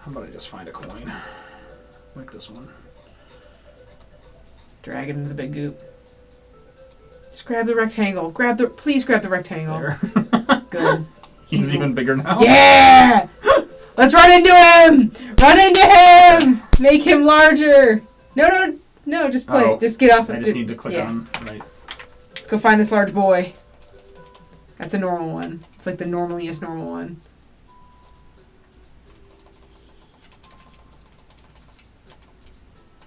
How about I just find a coin? Like this one. Drag it into the big goop. Just grab the rectangle. Please grab the rectangle. There. Good. He's even bigger now. Yeah! Let's run into him! Run into him! Make him larger! No, just play it. Just get off of it. I just need to click on. Right. Let's go find this large boy. That's a normal one. It's like the normaliest normal one.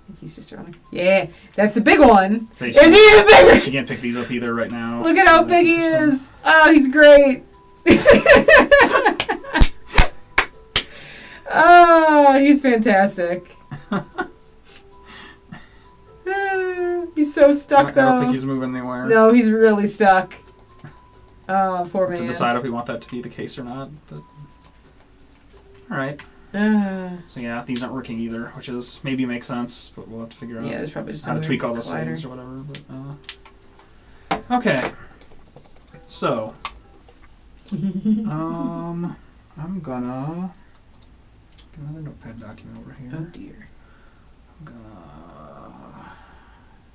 I think he's just running. Yeah, that's the big one. So There's even bigger! She can't pick these up either right now. Look at how that's big he interesting. is. Oh, he's great. Oh, he's fantastic. He's so stuck, though. I don't think he's moving anywhere. No, he's really stuck. Oh, poor man. To decide if we want that to be the case or not. But all right. So yeah, these aren't working either, which is maybe makes sense, but we'll have to figure out. Yeah, there's probably just how to tweak all the settings or whatever. But okay. So I'm gonna get another notepad document over here. Oh dear. I'm gonna.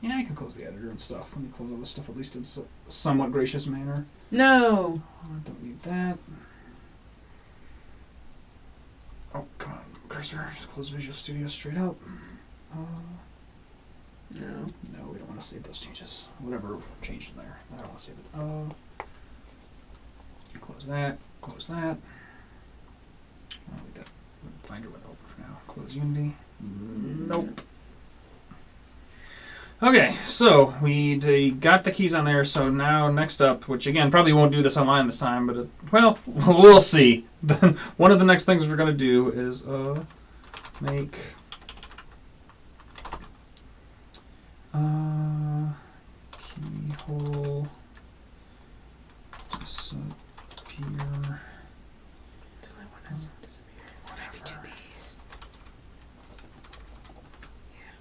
Yeah, I can close the editor and stuff. Let me close all this stuff at least in a somewhat gracious manner. No. Don't need that. Oh, come on, cursor. Just close Visual Studio straight up. No. No, we don't want to save those changes. Whatever changed in there. I don't want to save it. Close that. Close that. I'll leave that Finder window open for now. Close Unity. Nope. Okay, so we got the keys on there, so now next up, which again, probably won't do this online this time, but we'll see. One of the next things we're going to do is make keyhole disappear. Whatever.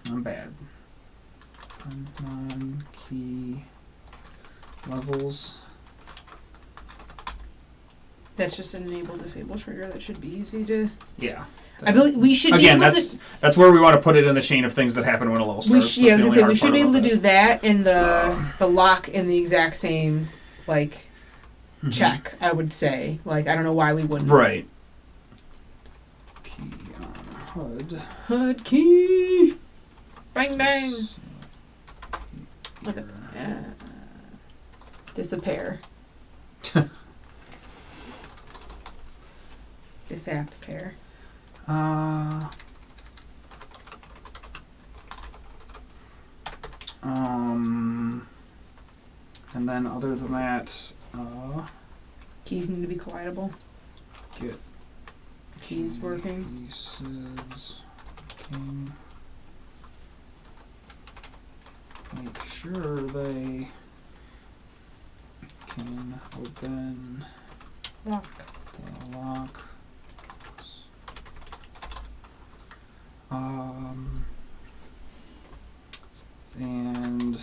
I'm bad. Non-key levels. That's just an enable disable trigger. That should be easy to. Yeah. I believe we should Again, be able that's where we want to put it in the chain of things that happen when a level starts. I was gonna say we should be able to do that and the lock in the exact same check. I would say I don't know why we wouldn't. Right. Key on HUD. HUD key. Bang bang. Look at that. Disappear. Disapt pair. And then other than that, keys need to be collidable. Get keys working. Pieces. King. Make sure they can open Lock. the lock. And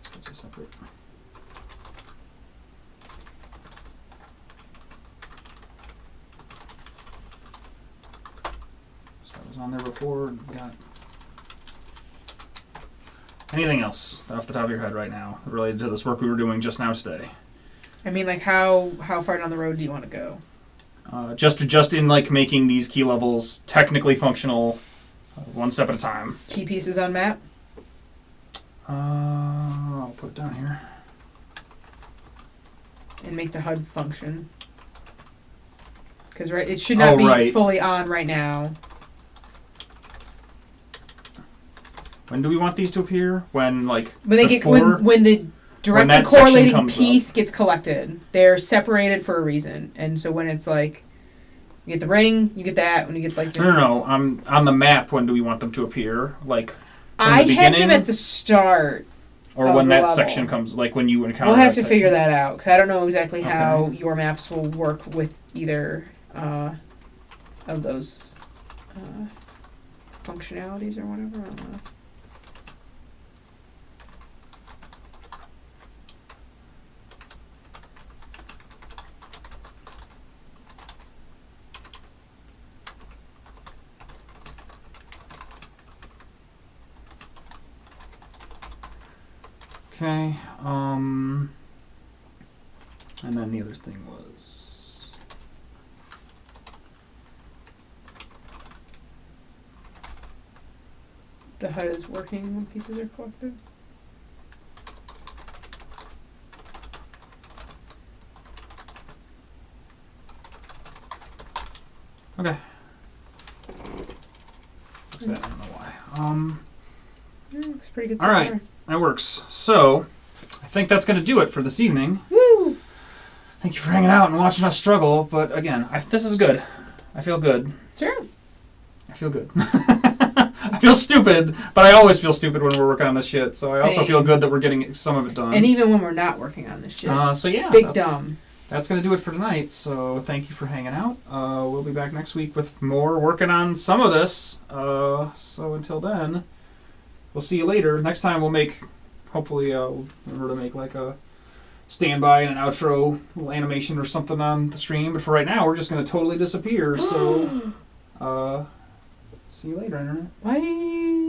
that's a separate. So that was on there before. Got anything else off the top of your head right now related to this work we were doing just now today? I mean, like, how far down the road do you want to go? Just in like making these key levels technically functional, one step at a time. Key pieces on map? I'll put it down here. And make the HUD function. Because it should not be fully on right now. When do we want these to appear? When like when the directly correlating piece gets collected. They're separated for a reason. And so when it's like you get the ring, you get that. When you get like just no. On the map, when do we want them to appear? Like I have them at the start. Or when that section comes, like when you encounter. We'll have to figure that out because I don't know exactly how your maps will work with either of those functionalities or whatever. I don't know. Okay, and then the other thing was the HUD is working when pieces are collected. Okay. Looks that, I don't know why. Looks pretty good. All right. That works. So, I think that's going to do it for this evening. Woo! Thank you for hanging out and watching us struggle. But again, this is good. I feel good. Sure. I feel good. I feel stupid, but I always feel stupid when we're working on this shit. So I also feel good that we're getting some of it done. And even when we're not working on this shit. So yeah. Big dumb. That's going to do it for tonight. So thank you for hanging out. We'll be back next week with more working on some of this. So until then... We'll see you later. Next time we'll make, hopefully, we'll remember to make like a standby and an outro little animation or something on the stream. But for right now, we're just going to totally disappear. So, see you later, Internet. Bye.